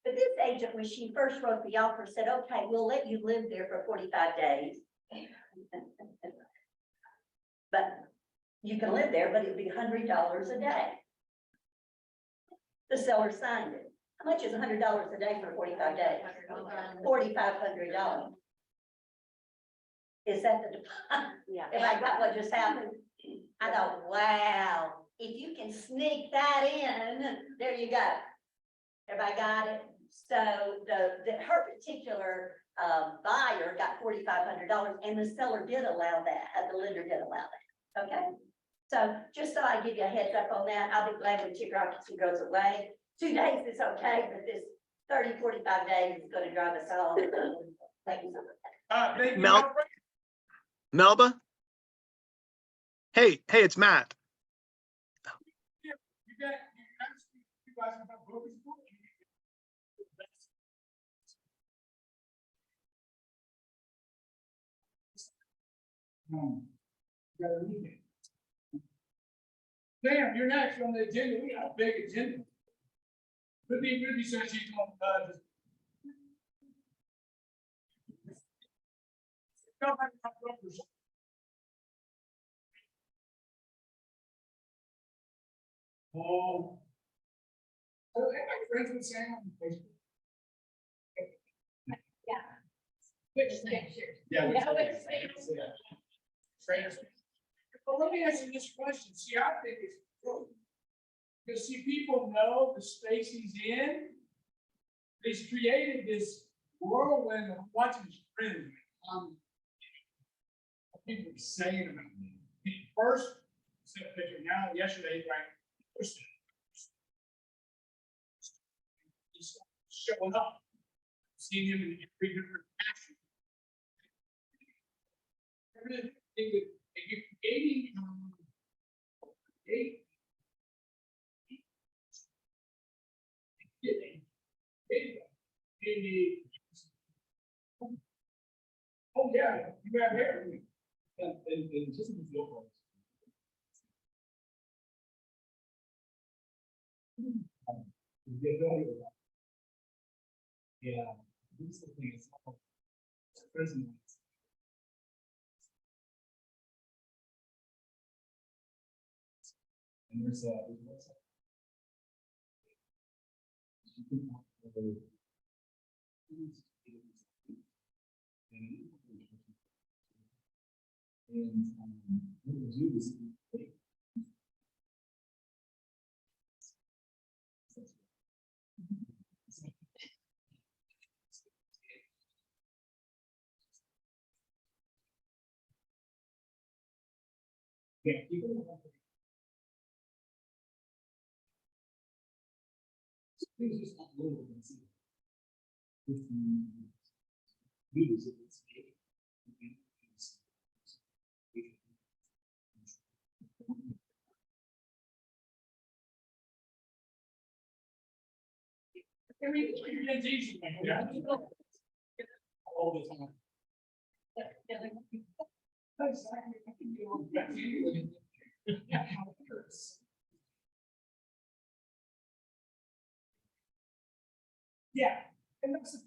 K: But this agent, when she first wrote the offer, said, okay, we'll let you live there for 45 days. But you can live there, but it'll be $100 a day. The seller signed it. How much is $100 a day for 45 days? $4,500. Is that the,
F: Yeah.
K: if I got what just happened? I thought, wow, if you can sneak that in, there you go. Everybody got it? So her particular, buyer got $4,500 and the seller did allow that, the lender did allow that, okay? So just so I give you a heads up on that, I'll be glad when chicken occupancy goes away. 2 days is okay, but this 30, 45 days is gonna drive us all. Thank you so much.
J: Thank you.
L: Mel- Melba? Hey, it's Matt.
J: You guys have books? Sam, you're next on the agenda. We got a big agenda. Ruby says she's gonna, Go back to my brother's. Oh. So, am I friends with Sam on Facebook?
D: Which picture?
J: Yeah.
D: Yeah, which picture?
J: Friends. Well, let me ask you this question. See, I think it's true. Because see, people know the space he's in. He's created this whirlwind of watching his friends. People are saying about me. He first sent a picture, now yesterday, right? He's showing up. Seen him in every different fashion. Everything that you're creating, oh, yeah, you have hair. And just in the field. Yeah, this is the thing, it's all present. And there's what we'll do is yeah, people things just upload and see. News if it's I mean, it's easy. Yeah. All the time. Yeah, and that's the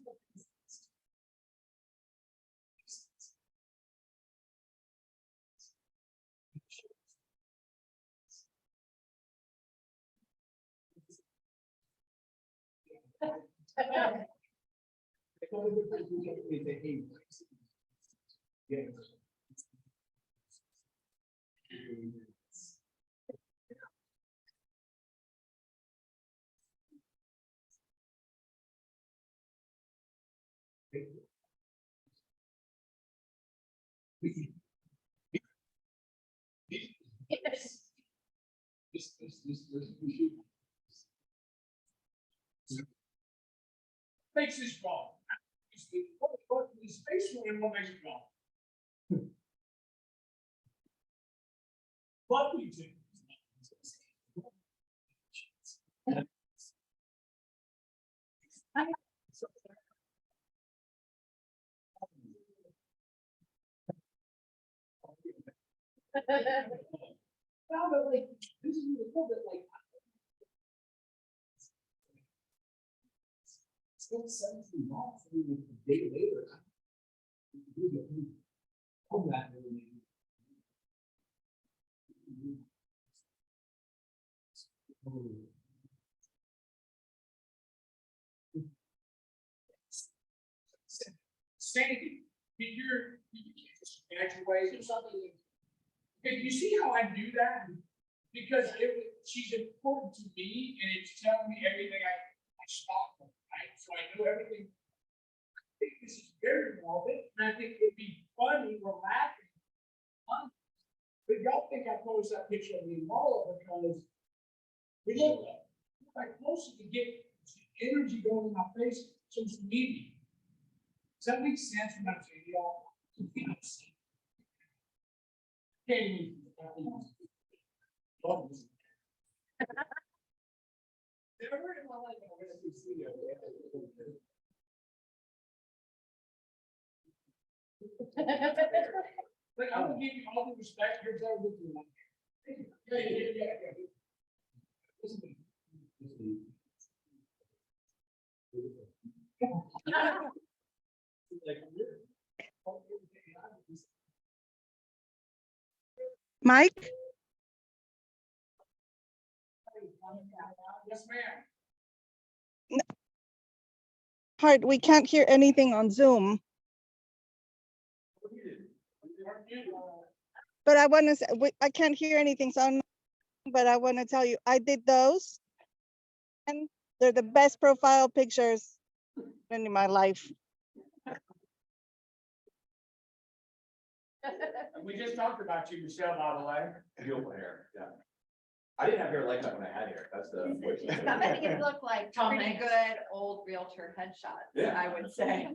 J: makes this wrong. What the space for him, what makes it wrong? What we do. Well, but like, this is a little bit like. Still 17 months, I mean, a day later. On that. Sandy, you can't just
A: natural ways or something. Okay, you see how I do that? Because she's important to me and it's telling me everything I stop her, right? So I know everything. I think this is very morbid, and I think it'd be funny, we're laughing. But y'all think I posted that picture of me tomorrow because we look like closer to get the energy going in my face, social media. Does that make sense when I'm saying y'all? Can't even. Never in my life I'm gonna see studio. Like, I'm gonna give you all the respect, you're better with you. Yeah.
M: Mike,
A: Yes, ma'am.
M: Hart, we can't hear anything on Zoom, but I want to say, I can't hear anything, but I want to tell you, I did those and they're the best profile pictures in my life.
A: We just talked about you, Michelle, by the way.
N: Beautiful hair, yeah. I didn't have hair like that when I had hair, that's the.
F: Some of you look like
E: Tom
F: pretty
E: Hanks.
F: good old realtor headshots,
N: Yeah.
F: I would say.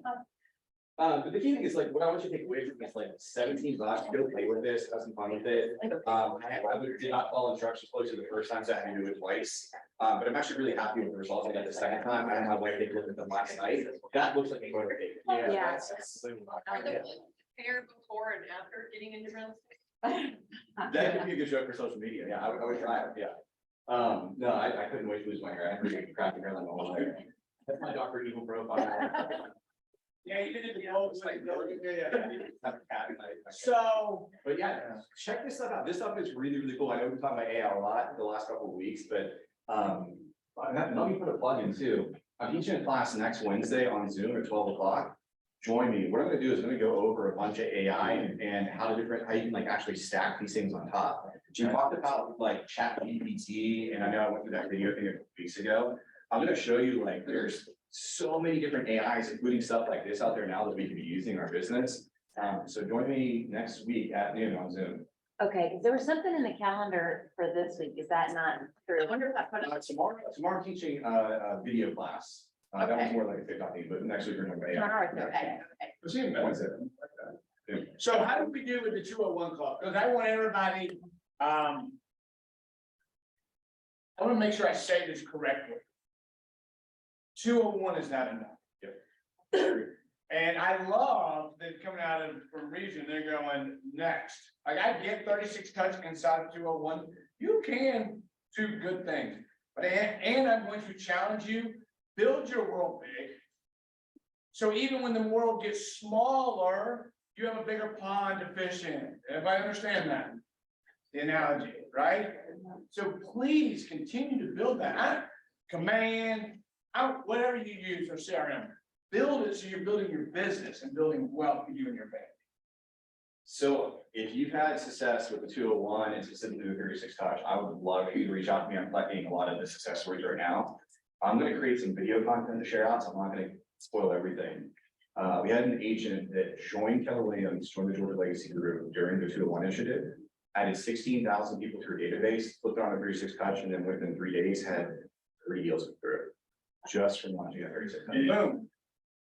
N: But the key thing is like, what I want you to take away from this, like $17, go play with this, have some fun with it. I did not follow instructions closely the first time, so I had to do it twice. But I'm actually really happy with the results I got the second time. I had my wife take a look at them last night. That looks like a photo cake.
F: Yeah.
G: Hair before and after getting into real estate.
N: That could be a good joke for social media. Yeah, I would try it, yeah. No, I couldn't wait to lose my hair. I had really crappy hair like my whole hair. That's my Dr. Evil profile.
A: Yeah, you did it the old way.
N: Have a cat and I-
A: So,
N: But yeah, check this stuff out. This stuff is really, really cool. I know we've been talking about AI a lot the last couple of weeks, but let me put a plug in too. I'm teaching a class next Wednesday on Zoom at 12 o'clock. Join me. What I'm gonna do is I'm gonna go over a bunch of AI and how you can like actually stack these things on top. We talked about like ChatGPT, and I know I went through that video thing a couple weeks ago. I'm gonna show you like there's so many different AIs, including stuff like this out there now that we can be using in our business. So join me next week at noon on Zoom.
H: Okay, because there was something in the calendar for this week. Is that not true?
G: I wonder if that put
N: Tomorrow I'm teaching a video class. That was
H: Okay.
N: more like a TikTok thing, but next week we're gonna.
H: Tomorrow, okay.
N: We'll see you Wednesday.
A: so how do we do with the 201 club? Because I want everybody, I want to make sure I say this correctly. 201 is not enough. And I love that coming out of from region, they're going next. Like I get 36 touch inside of 201. You can do good things, but and I'm going to challenge you, build your world big. So even when the world gets smaller, you have a bigger pond to fish in. Everybody understand that? The analogy, right? So please continue to build that. Command, whatever you use for CRM, build it so you're building your business and building wealth for you and your family.
N: So if you've had success with the 201 and specifically the 36 touch, I would love for you to reach out to me. I'm collecting a lot of the success stories right now. I'm going to create some video content to share out, so I'm not going to spoil everything. We had an agent that joined Keller Williams, joined the Georgia Legacy Group during the 201 initiative, added 16,000 people to her database, flipped on a 36 touch, and then within 3 days had 3 deals through just from launching a 36 touch.
A: Boom.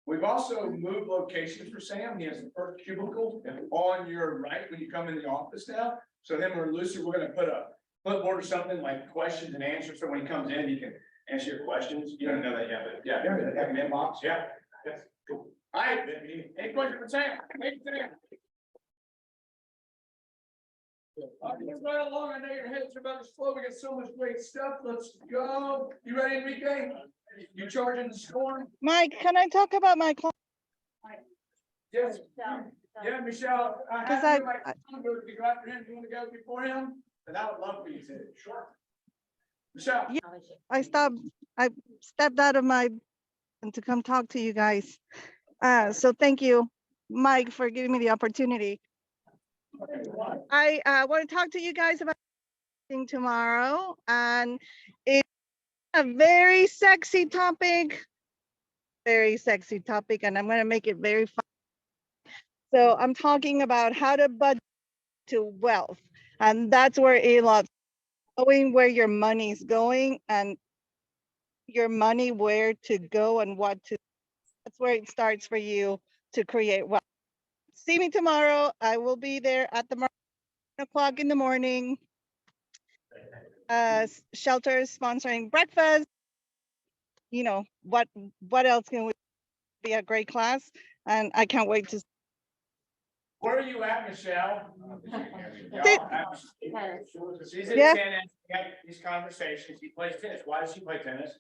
A: We've also moved locations for Sam. He has the first cubicle on your right when you come in the office now. So then we're gonna put a clipboard or something like questions and answers. So when he comes in, he can answer your questions. You don't know that yet, but yeah, have an inbox. Yeah. Yes. Cool. All right. Any questions for Sam? Hey, Sam. Let's right along. I know your heads are about to slow. We got so much great stuff. Let's go. You ready, Enrique? You charging the storm?
M: Mike, can I talk about my client?
A: Yes. Yeah, Michelle.
M: Because
A: If you go after him, you want to go before him? And I would love for you to. Sure. Michelle.
M: Yeah. I stepped out of my, and to come talk to you guys. So thank you, Mike, for giving me the opportunity. I want to talk to you guys about something tomorrow, and it's a very sexy topic. Very sexy topic, and I'm going to make it very fun. So I'm talking about how to budget to wealth, and that's where a lot knowing where your money's going and your money where to go and what to. That's where it starts for you to create wealth. See me tomorrow. I will be there at the 9 o'clock in the morning. Shelter is sponsoring breakfast. You know what else can we be a great class, and I can't wait to.
A: Where are you at, Michelle? She's at
M: Yeah.
A: tennis, we have these conversations, she plays tennis, why does she play tennis?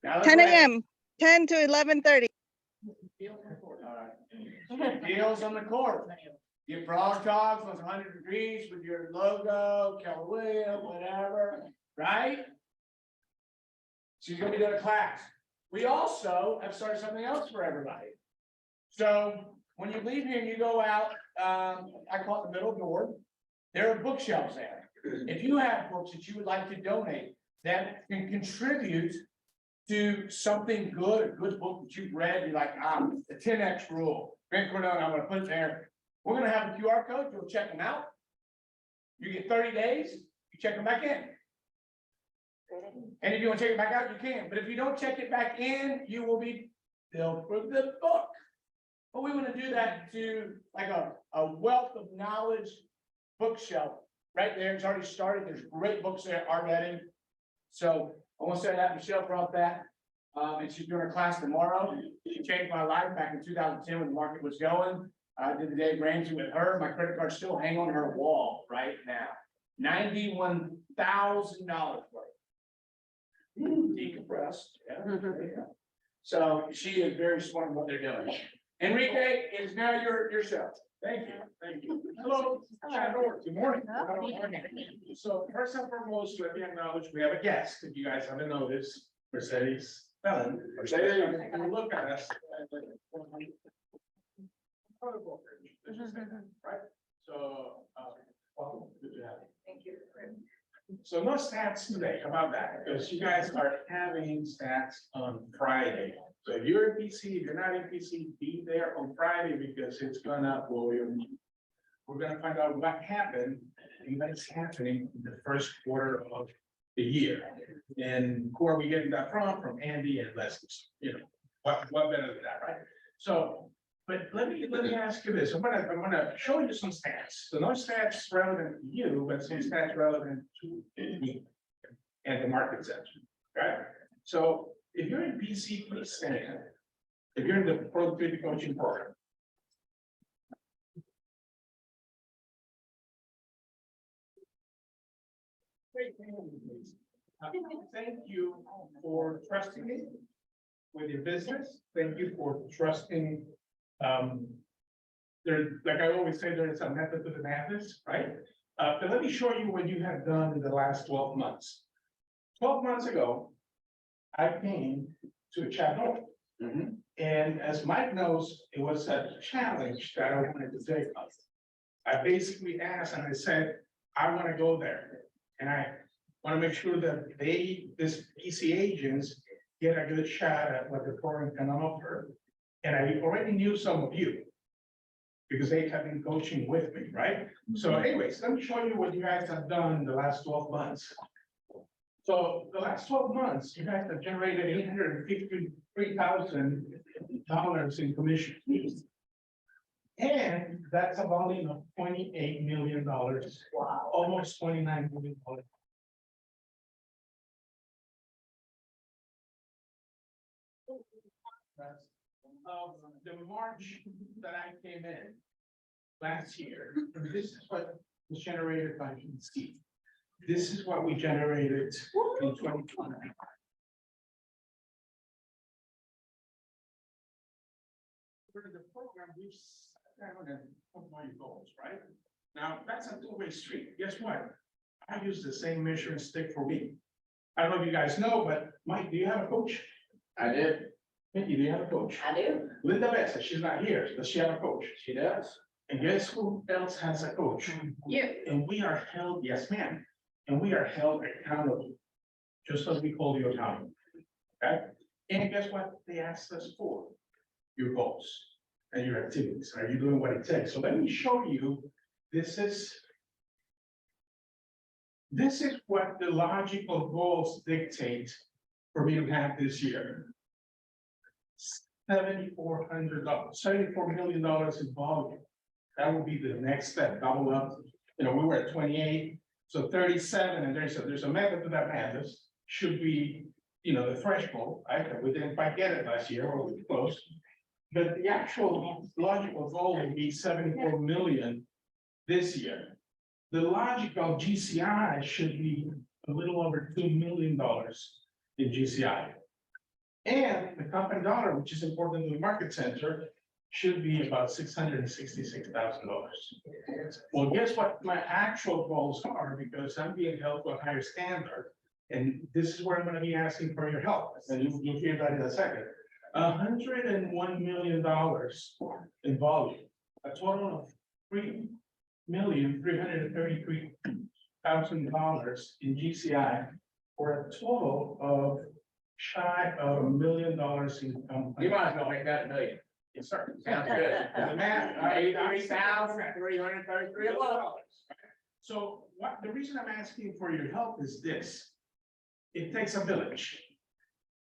A: Now,
M: 10 a.m. 10 to 11:30.
A: Deals on the court. Your frog togs was 100 degrees with your logo, Keller Williams, whatever, right? She's gonna be doing a class. We also have started something else for everybody. So when you leave here and you go out, I call it the middle door, there are bookshelves there. If you have books that you would like to donate that can contribute to something good, a good book that you've read, you're like, the 10X rule, Grant Cardone, I'm gonna put it there. We're gonna have a QR code, you'll check them out. You get 30 days, you check them back in. And if you want to check it back out, you can, but if you don't check it back in, you will be billed for the book. But we want to do that to like a wealth of knowledge bookshelf right there. It's already started. There's great books there already. So I want to say that Michelle brought that. And she's doing her class tomorrow. She changed my life back in 2010 when the market was going. I did the Dave Ramsey with her. My credit card still hang on her wall right now. $91,000 worth. Decompressed. Yeah. So she is very smart in what they're doing. Enrique, it is now your show.
C: Thank you. Hello. Good morning. So first and foremost, let me acknowledge we have a guest, if you guys haven't noticed, Mercedes Felon. Mercedes, look at us. Right, so, welcome, good to have you.
B: Thank you.
C: So no stats today, how about that? Because you guys are having stats on Friday. So if you're in PC, if you're not in PC, be there on Friday because it's gonna blow your mind. We're gonna find out what happened and what is happening in the first quarter of the year. And who are we getting that from? From Andy and Leslie. You know, what better than that, right? So, but let me ask you this. I'm gonna show you some stats. So no stats relevant to you, but some stats relevant to me and the market section, right? So if you're in PC, please stand. If you're in the productivity coaching program. Thank you for trusting me with your business. Thank you for trusting. Like I always say, there is a method to the madness, right? But let me show you what you have done in the last 12 months. 12 months ago, I came to a chapel. And as Mike knows, it was a challenge that I wanted to take up. I basically asked and I said, I want to go there. And I want to make sure that this PC agents get a good shot at what the program can offer. And I already knew some of you because they have been coaching with me, right? So anyways, let me show you what you guys have done in the last 12 months. So the last 12 months, you guys have generated $853,000 in commission. And that's a volume of $28 million. Wow. Almost $29 million. The March that I came in last year, this is what was generated by PC. This is what we generated in 2020. For the program, we sat down and put my goals, right? Now, that's a two-way street. Guess what? I use the same measuring stick for me. I don't know if you guys know, but Mike, do you have a coach?
J: I did.
C: Mickey, do you have a coach?
H: I do.
C: Linda Bessa, she's not here. Does she have a coach?
J: She does.
C: And guess who else has a coach?
B: You.
C: And we are held, yes, ma'am, and we are held accountable, just as we hold you accountable. Okay? And guess what they asked us for? Your goals and your activities. Are you doing what it takes? So let me show you, this is what the logical goals dictate for me to have this year. $7,400, $74 million in volume. That will be the next step, double up. You know, we were at 28, so 37, and there's a method to that madness. Should be, you know, the threshold, right? We didn't quite get it last year, or we were close. But the actual logical goal would be 74 million this year. The logical GCI should be a little over $2 million in GCI. And the company dollar, which is important to the market center, should be about $666,000. Well, guess what my actual goals are, because I'm being held to a higher standard. And this is where I'm gonna be asking for your help, and you'll hear that in a second. $101 million in volume, a total of $3,333,000 in GCI, for a total of shy of $1 million in income.
J: You might as well make that $1 million.
C: Yes, sir.
J: Sounds good.
C: The math,
J: $83,333.
C: So what, the reason I'm asking for your help is this. It takes a village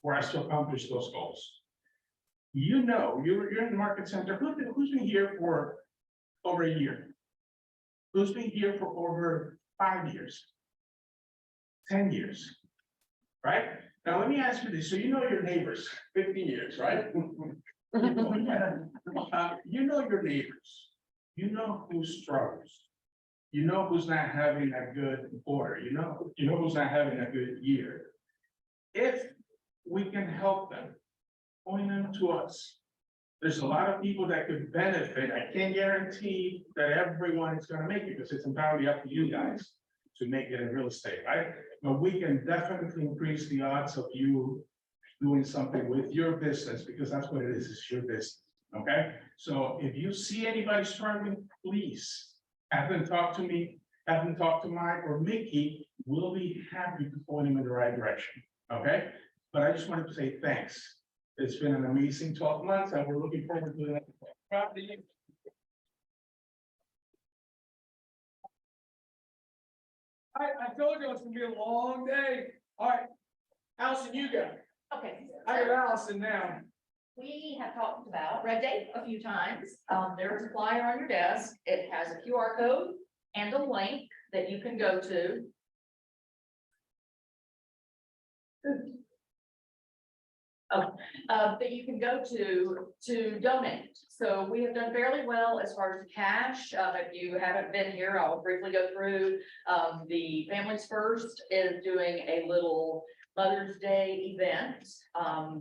C: for us to accomplish those goals. You know, you're in the market center. Who's been here for over a year? Who's been here for over 5 years? 10 years, right? Now, let me ask you this. So you know your neighbors, 50 years, right? You know your neighbors. You know who struggles. You know who's not having a good quarter. You know who's not having a good year. If we can help them, point them to us. There's a lot of people that could benefit. I can't guarantee that everyone is gonna make it, because it's entirely up to you guys to make it in real estate, right? But we can definitely increase the odds of you doing something with your business, because that's what it is, it's your business, okay? So if you see anybody struggling, please have them talk to me, have them talk to Mike or Mickey. We'll be happy to point them in the right direction, okay? But I just wanted to say thanks. It's been an amazing 12 months, and we're looking forward to the next.
A: I told you it was gonna be a long day. All right, Allison, you go.
E: Okay.
A: I got Allison now.
E: We have talked about Red Day a few times. There's a flyer on your desk. It has a QR code and a link that you can go to. That you can go to donate. So we have done fairly well as far as cash. If you haven't been here, I'll briefly go through. The Families First is doing a little Mother's Day event.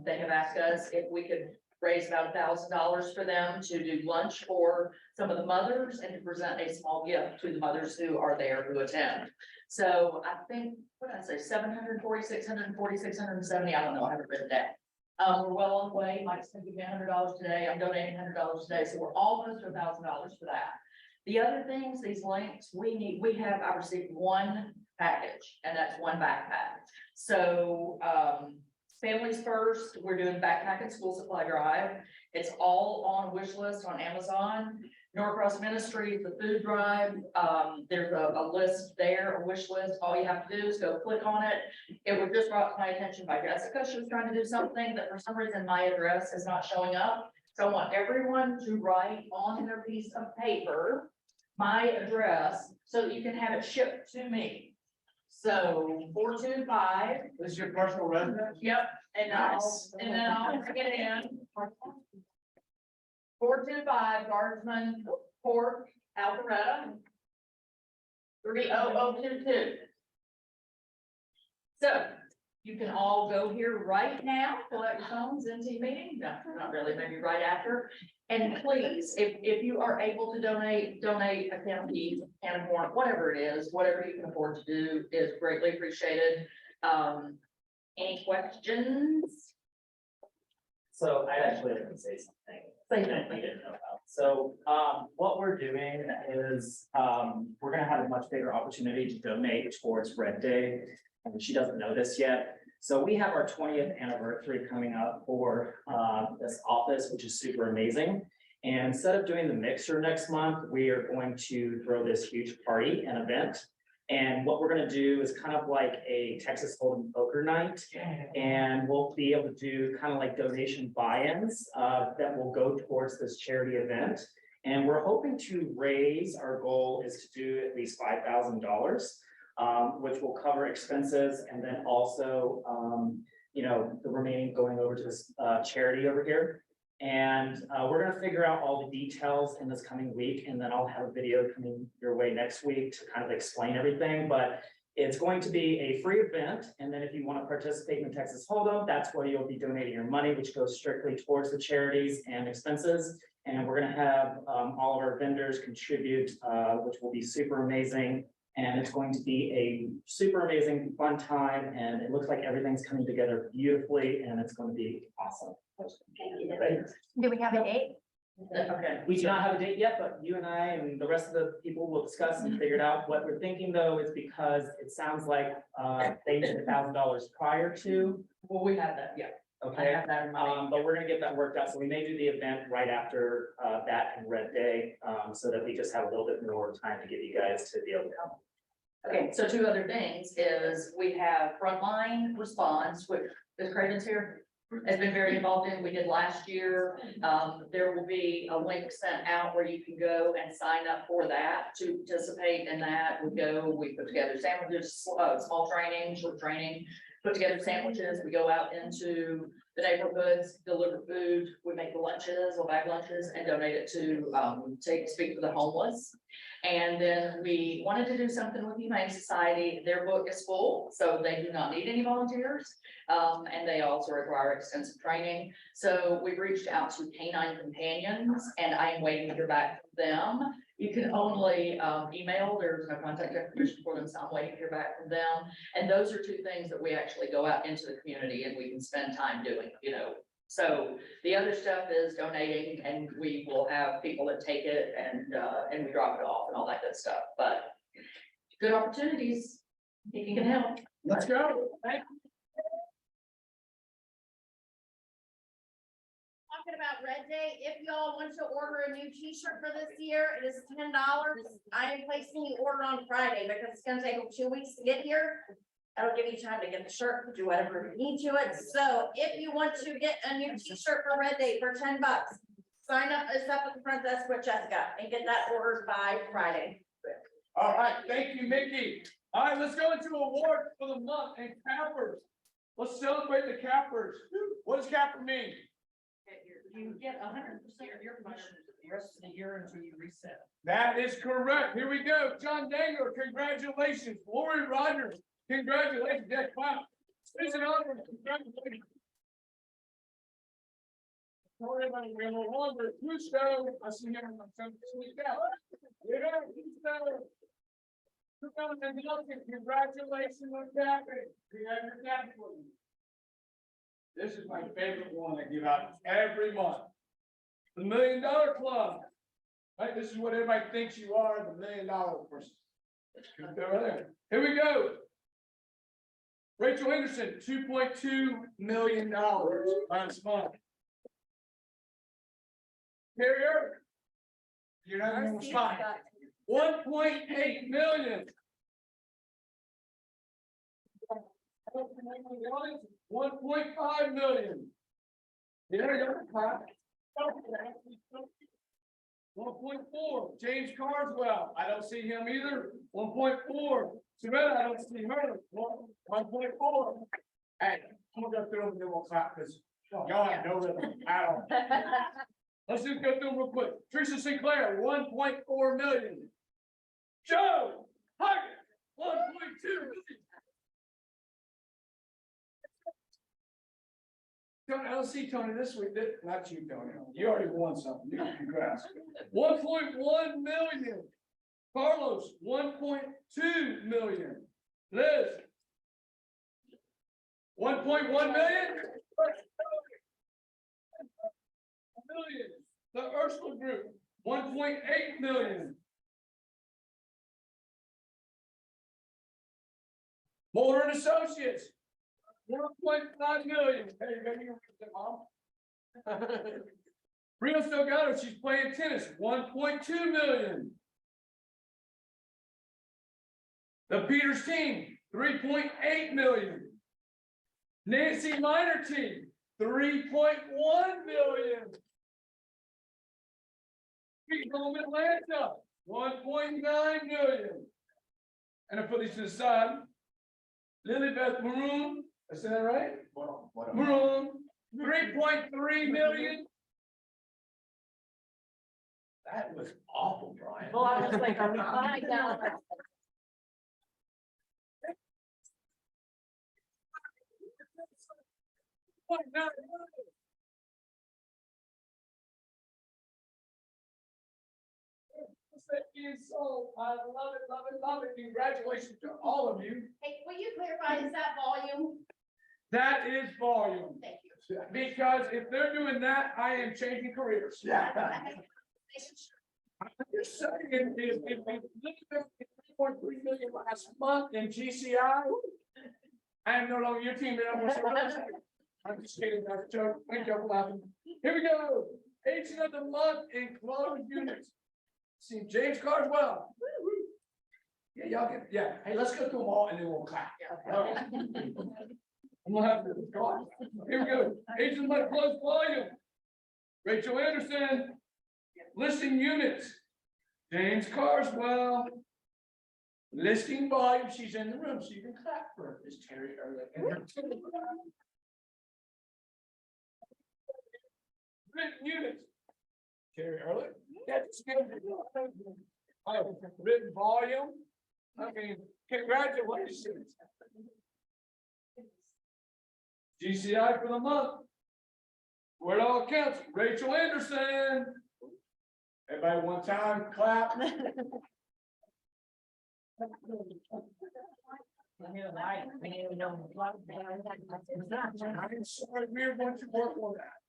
E: They have asked us if we could raise about $1,000 for them to do lunch for some of the mothers and to present a small gift to the mothers who are there who attend. So I think, what did I say, 740, 640, 670, I don't know, I haven't written that. We're well on the way. Mike's gonna give me $100 today. I'm donating $100 today, so we're almost to $1,000 for that. The other things, these links, I've received one package, and that's one backpack. So, Families First, we're doing backpack and school supply drive. It's all on wish list on Amazon. Norcross Ministries, the food drive, there's a list there, a wish list. All you have to do is go click on it. It was just brought to my attention by Jessica. She was trying to do something that for some reason my address is not showing up. So I want everyone to write on their piece of paper my address so that you can have it shipped to me. So 425.
J: This is your personal residence?
E: Yep, and then I'll bring it in. 425 Guardsman Court, Alpharetta. 30022. So you can all go here right now, pull out your phones, NT meeting, no, not really, maybe right after. And please, if you are able to donate a can of beef, can of corn, whatever it is, whatever you can afford to do is greatly appreciated. Any questions?
O: So I actually like to say something. That you didn't know about. So, what we're doing is, we're gonna have a much bigger opportunity to donate towards Red Day. And she doesn't know this yet. So we have our 20th anniversary coming up for, this office, which is super amazing. And instead of doing the mixer next month, we are going to throw this huge party and event. And what we're gonna do is kind of like a Texas Hold'em poker night. And we'll be able to do kind of like donation buy-ins that will go towards this charity event. And we're hoping to raise, our goal is to do at least $5,000, which will cover expenses and then also, you know, the remaining going over to this charity over here. And we're gonna figure out all the details in this coming week, and then I'll have a video coming your way next week to kind of explain everything, but it's going to be a free event. And then if you want to participate in Texas Hold'em, that's where you'll be donating your money, which goes strictly towards the charities and expenses. And we're gonna have all of our vendors contribute, which will be super amazing. And it's going to be a super amazing fun time, and it looks like everything's coming together beautifully, and it's going to be awesome.
F: Do we have a date?
O: Okay, we do not have a date yet, but you and I and the rest of the people will discuss and figure it out. What we're thinking though is because it sounds like they need $1,000 prior to.
E: Well, we have that, yeah.
O: Okay,
E: I have that in mind.
O: but we're gonna get that worked out. So we may do the event right after that and Red Day, so that we just have a little bit more time to give you guys to be able to come.
E: Okay, so two other things is we have frontline response, which is Craven's here, has been very involved in. We did last year. There will be a link sent out where you can go and sign up for that to participate in that. We put together sandwiches, small training, short training, put together sandwiches. We go out into the neighborhoods, deliver food. We make the lunches or bag lunches and donate it to speak to the homeless. And then we wanted to do something with the Humane Society. Their book is full, so they do not need any volunteers. And they also require extensive training. So we've reached out to Canine Companions, and I am waiting to hear back from them. You can only email, there's no contact information for them, so I'm waiting to hear back from them. And those are two things that we actually go out into the community and we can spend time doing, you know. So the other stuff is donating, and we will have people that take it and we drop it off and all that good stuff, but good opportunities, if you can help.
A: Let's go. Thank you.
H: Talking about Red Day, if y'all want to order a new t-shirt for this year, it is $10. I am placing the order on Friday because it's gonna take them 2 weeks to get here. That'll give you time to get the shirt, do whatever you need to it. So if you want to get a new t-shirt for Red Day for $10, sign up, it's up at the front desk with Jessica and get that ordered by Friday.
A: All right, thank you, Mickey. All right, let's go into awards for the month and cappers. Let's celebrate the cappers. What does capper mean?
E: You get 100% of your commission the rest of the year until you reset.
A: That is correct. Here we go. John Dangler, congratulations. Lori Rogers, congratulations. That's wow. Susan Oliver, congratulations. Everybody, we have a longer Gusto. I see him on some sweet out. Yeah, Gusto. Congratulations on capping. We have your cap for you. This is my favorite one I give out every month. The $1 Million Club. Right, this is what everybody thinks you are, the $1 million person. Right there. Here we go. Rachel Henderson, $2.2 million last month. Carrie Irvin. You're not in the spot. 1.8 million. 1.5 million. There you go. 1.4, James Carswell, I don't see him either. 1.4, Savannah, I don't see her. 1.4. Hey, I'm gonna go through them and then we'll clap because y'all have no rhythm at all. Let's just go through them real quick. Teresa Sinclair, 1.4 million. Joe Huggins, 1.2 million. Tony, I don't see Tony this week. Not you, Tony. You already won something. You congrats. 1.1 million. Carlos, 1.2 million. Liz, 1.1 million. 1.8 million. Mulder and Associates, 1.5 million. Hey, maybe you're with them, Mom. Rio Delgado, she's playing tennis, 1.2 million. The Peters team, 3.8 million. Nancy Minor team, 3.1 million. Pete Home Atlanta, 1.9 million. And I put these to the side. Lilybeth Maroon, I said that right? Maroon, 3.3 million. That was awful, Brian.
E: Well, I was just like, are we fine now?
A: So, I love it, love it, love it. Congratulations to all of you.
H: Hey, will you clarify, is that volume?
A: That is volume.
H: Thank you.
A: Because if they're doing that, I am changing careers. Yeah. I'm just saying, if we look at 3.3 million last month in GCI, I am no longer your team. I'm just kidding, that's a joke. Thank you for laughing. Here we go. Agent of the month in closed units. See James Carswell. Yeah, y'all get, yeah. Hey, let's go through them all and then we'll clap. All right. I'm gonna have to go on. Here we go. Agent of the month, closed volume. Rachel Anderson. Listing units. James Carswell. Listing volume. She's in the room, so you can clap for her. Is Terry Ehrlich. Written units. Terry Ehrlich. That's good. Written volume. I mean, congratulations. GCI for the month. Where it all counts. Rachel Anderson. Everybody one time, clap. I'm sorry, we're going to work on that.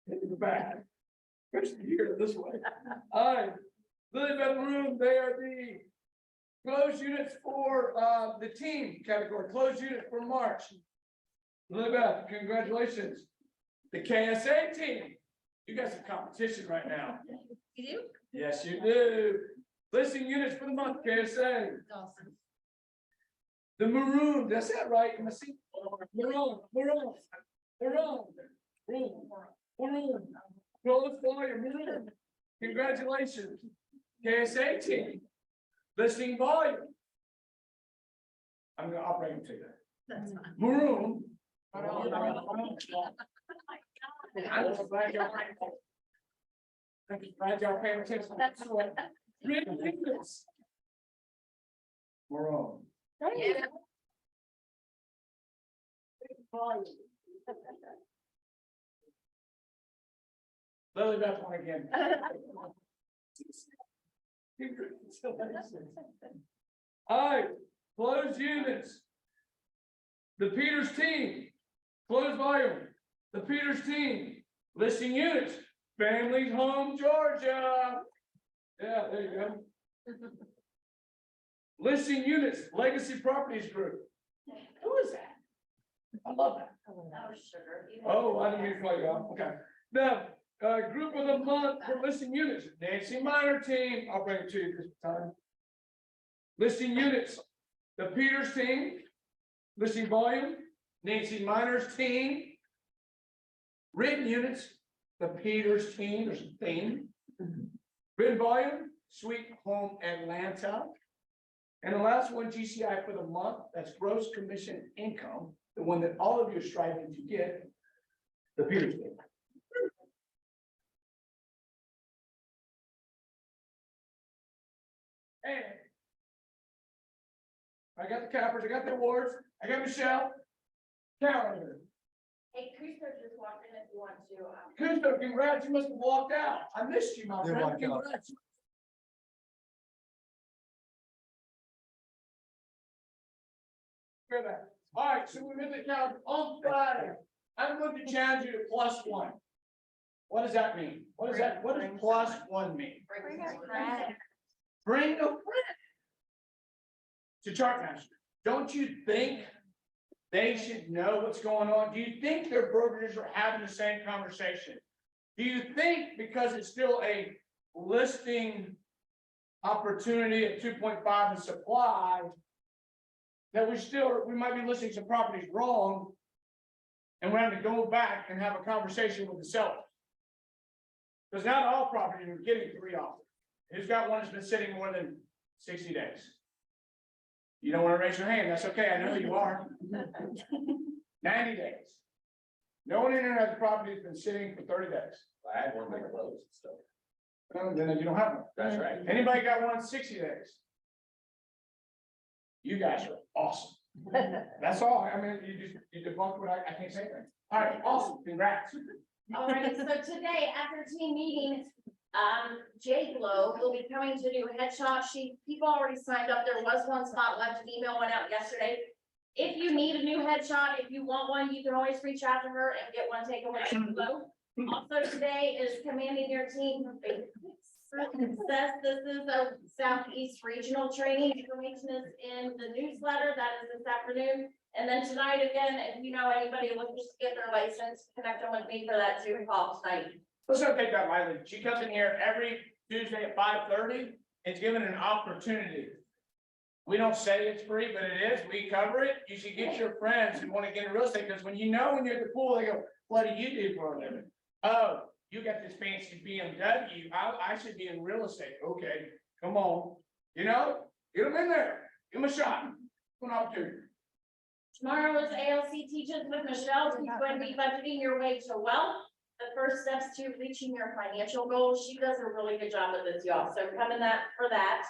A: It's bad. Especially here this way. All right. Lilybeth Maroon, they are the closed units for the team category, closed unit for March. Lilybeth, congratulations. The KSA team, you got some competition right now.
H: You do?
A: Yes, you do. Listing units for the month, KSA.
H: Awesome.
A: The Maroon, that's that right? Am I seeing? Maroon. Closed volume, Maroon. Congratulations. KSA team. Listing volume. I'm gonna operate them to you.
H: That's fine.
A: Maroon. I'm glad y'all paying attention.
H: That's what.
A: Written units. Maroon.
H: Yeah.
A: Lily Beth one again. All right, closed units. The Peters team, closed volume. The Peters team, listing units, Families Home, Georgia. Yeah, there you go. Listing units, Legacy Properties Group. Who is that? I love that. Oh, I didn't mean to call you out. Okay. Now, group of the month for listing units, Nancy Minor team. I'll bring it to you this time. Listing units, the Peters team, listing volume, Nancy Minor's team. Written units, the Peters team, there's a theme. Written volume, Sweet Home Atlanta. And the last one, GCI for the month, that's gross commission income, the one that all of you are striving to get, the Peters team. And I got the cappers, I got the awards, I got Michelle. Calendar.
H: Hey, Christopher just walked in if you want to.
A: Christopher, congrats, you must have walked out. I missed you, my
L: They
A: friend.
L: walked out.
A: Congrats. Good. All right, so we're in the calendar on Friday. I'm going to challenge you to +1. What does that mean? What does that, what does +1 mean? Bring a friend to Chartmaster. Don't you think they should know what's going on? Do you think their brokerages are having the same conversation? Do you think because it's still a listing opportunity at 2.5 in supply, that we might be listing some properties wrong, and we're having to go back and have a conversation with the seller? Because not all properties are getting 3 offers. Who's got one that's been sitting more than 60 days? You don't want to raise your hand, that's okay, I know you are. 90 days. No one internet the property has been sitting for 30 days.
N: I had one make close, so.
A: Then you don't have one.
N: That's right.
A: Anybody got one in 60 days? You guys are awesome. That's all, I mean, you debunked what I can't say anything. All right, awesome, congrats.
H: All right, so today, after team meeting, Jay Glow will be coming to do headshots. People already signed up. There was one spot left. An email went out yesterday. If you need a new headshot, if you want one, you can always reach out to her and get one taken with Jay Glow. Also today is commanding your team from success. This is a Southeast Regional Training. Information is in the newsletter. That is this afternoon. And then tonight, again, if you know anybody looking to get their license, connect them with me for that Zoom call tonight.
A: Let's not take that lightly. She comes in here every Tuesday at 5:30. It's given an opportunity. We don't say it's free, but it is. We cover it. You should get your friends who want to get into real estate, because when you're at the pool, they go, what do you do for a living? Oh, you got this fancy BMW. I should be in real estate. Okay, come on. You know, get them in there. Give them a shot. An opportunity.
H: Tomorrow is ALC Teaches with Michelle. She's going to be budgeting your way to wealth. The first steps to reaching your financial goals. She does a really good job with this, y'all. So come in for that.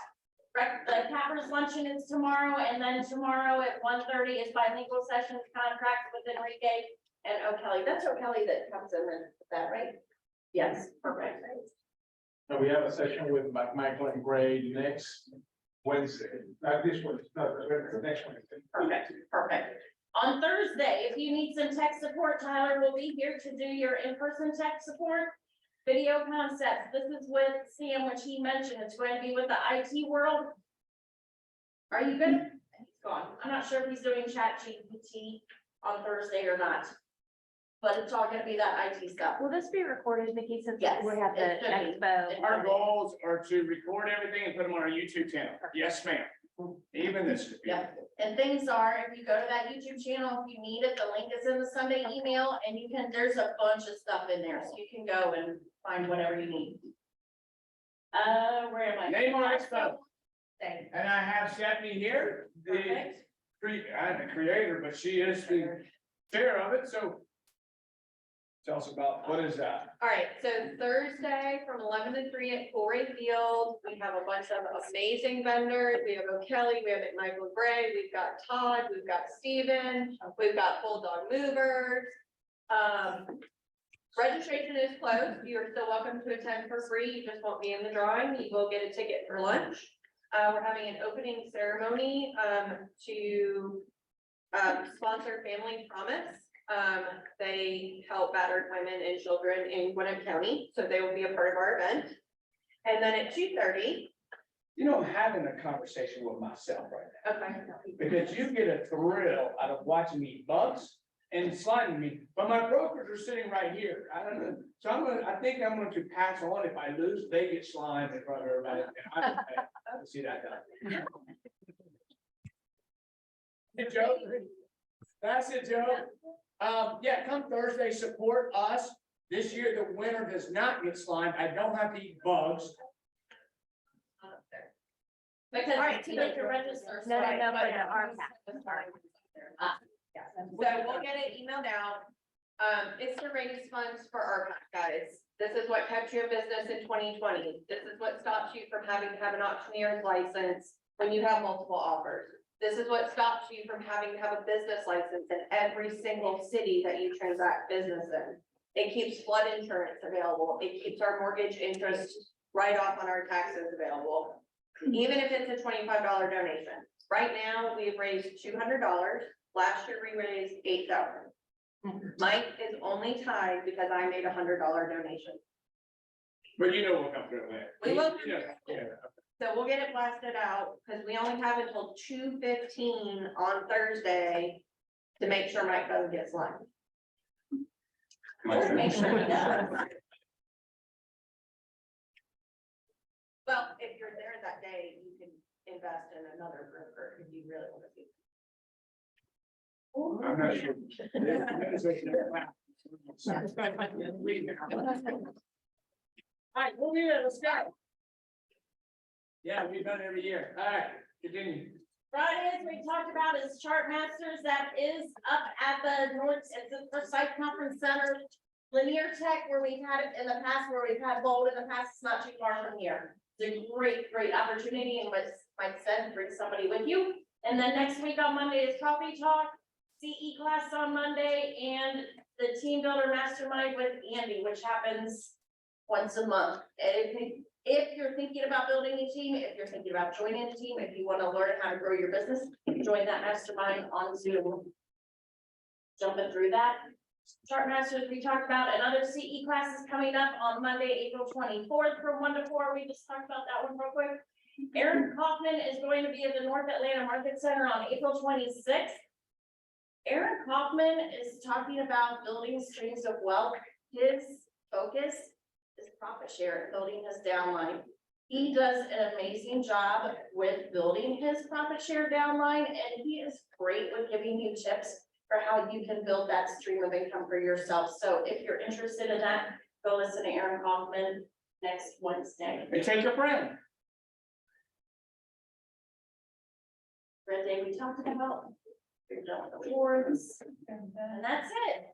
H: The Cappers luncheon is tomorrow, and then tomorrow at 1:30 is bilingual sessions contract with Enrique and O'Kelly. That's O'Kelly that comes in with that, right? Yes, perfect.
J: And we have a session with Michael and Gray next Wednesday, not this Wednesday, the next Wednesday.
H: Perfect. On Thursday, if you need some tech support, Tyler will be here to do your in-person tech support. Video concepts, this is with Sam, which he mentioned, it's going to be with the IT world. Are you good? He's gone. I'm not sure if he's doing chat GPT on Thursday or not. But it's all gonna be that IT stuff.
F: Will this be recorded, Nikki, since
H: Yes,
F: we have the
H: it should be.
F: expo?
A: Our goals are to record everything and put them on our YouTube channel. Yes, ma'am. Even this.
H: Yeah, and things are, if you go to that YouTube channel, if you need it, the link is in the Sunday email, and you can, there's a bunch of stuff in there, so you can go and find whatever you need. Where am I?
A: Name on expo.
H: Thank
A: And I have Stephanie here, I'm the creator, but she is the chair of it, so. Tell us about, what is that?
B: All right, so Thursday from 11 to 3 at Corey Field, we have a bunch of amazing vendors. We have O'Kelly, we have Michael Gray, we've got Todd, we've got Steven, we've got Bulldog Movers. Registration is closed. You are still welcome to attend for free. You just won't be in the drawing. You will get a ticket for lunch. We're having an opening ceremony to sponsor Family Promise. They help battered women and children in Gwinnett County, so they will be a part of our event. And then at 2:30.
A: You know, I'm having a conversation with myself right now,
B: Okay.
A: because you get a thrill out of watching me bugs and sliding me, but my brokers are sitting right here. I don't know, so I think I'm going to pass on. If I lose, they get slimed in front of everybody. I don't see that guy. Hey, Joe. That's it, Joe. Yeah, come Thursday, support us. This year, the winner does not get slimed. I don't have to eat bugs.
H: Because you have to register.
F: No,
H: right,
F: for
H: but-
F: the RCAP.
B: So we'll get it emailed out. It's to raise funds for our guys. This is what kept you in business in 2020. This is what stops you from having to have an auctioneer's license when you have multiple offers. This is what stops you from having to have a business license in every single city that you transact business in. It keeps flood insurance available. It keeps our mortgage interest write-off on our taxes available. Even if it's a $25 donation. Right now, we've raised $200. Last year, we raised $8,000.
H: Mike is only tied because I made $100 donation.
J: But you know we'll come through it.
H: We will.
J: Yeah.
H: So we'll get it blasted out, because we only have until 2:15 on Thursday to make sure Mike doesn't get slimed. Just make sure he does. Well, if you're there that day, you can invest in another broker if you really want to.
J: I'm not sure.
A: All right, move in, let's go. Yeah, we've done it every year. All right, continue.
H: Fridays, we talked about is Chart Masters, that is up at the North, it's the Forsyth Conference Center. Linear Tech, where we've had it in the past, where we've had Bold in the past, it's not too far from here. It's a great opportunity, and what Mike said, bring somebody with you. And then next week on Monday is Coffee Talk, CE class on Monday, and the Team Builder Mastermind with Andy, which happens once a month. And if you're thinking about building a team, if you're thinking about joining a team, if you want to learn how to grow your business, join that mastermind on Zoom. Jumping through that. Chart Masters, we talked about another CE classes coming up on Monday, April 24th from 1 to 4. We just talked about that one real quick. Aaron Kaufman is going to be at the North Atlanta Market Center on April 26th. Aaron Kaufman is talking about building streams of wealth. His focus is profit share, building his downline. He does an amazing job with building his profit share downline, and he is great with giving you tips for how you can build that stream of income for yourself. So if you're interested in that, go listen to Aaron Kaufman next Wednesday.
A: And take your friend.
H: Red Day we talked about. We're done with the awards, and that's it.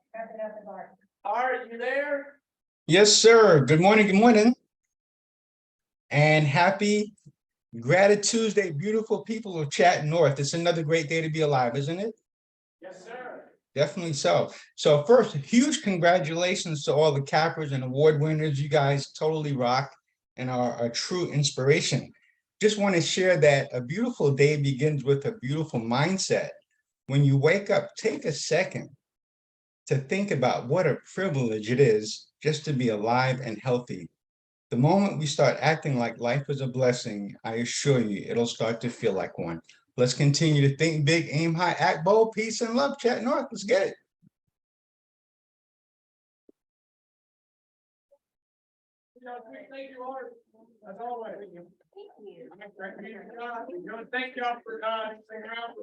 A: Art, you there?
P: Yes, sir. Good morning, good morning. And happy Gratitude Tuesday, beautiful people of Chat North. It's another great day to be alive, isn't it?
A: Yes, sir.
P: Definitely so. So first, huge congratulations to all the cappers and award winners. You guys totally rock and are a true inspiration. Just want to share that a beautiful day begins with a beautiful mindset. When you wake up, take a second to think about what a privilege it is just to be alive and healthy. The moment we start acting like life is a blessing, I assure you, it'll start to feel like one. Let's continue to think big, aim high, act bold, peace and love, Chat North. Let's get it.
A: Thank you, Art. As always. Thank you. Thank y'all for sticking around.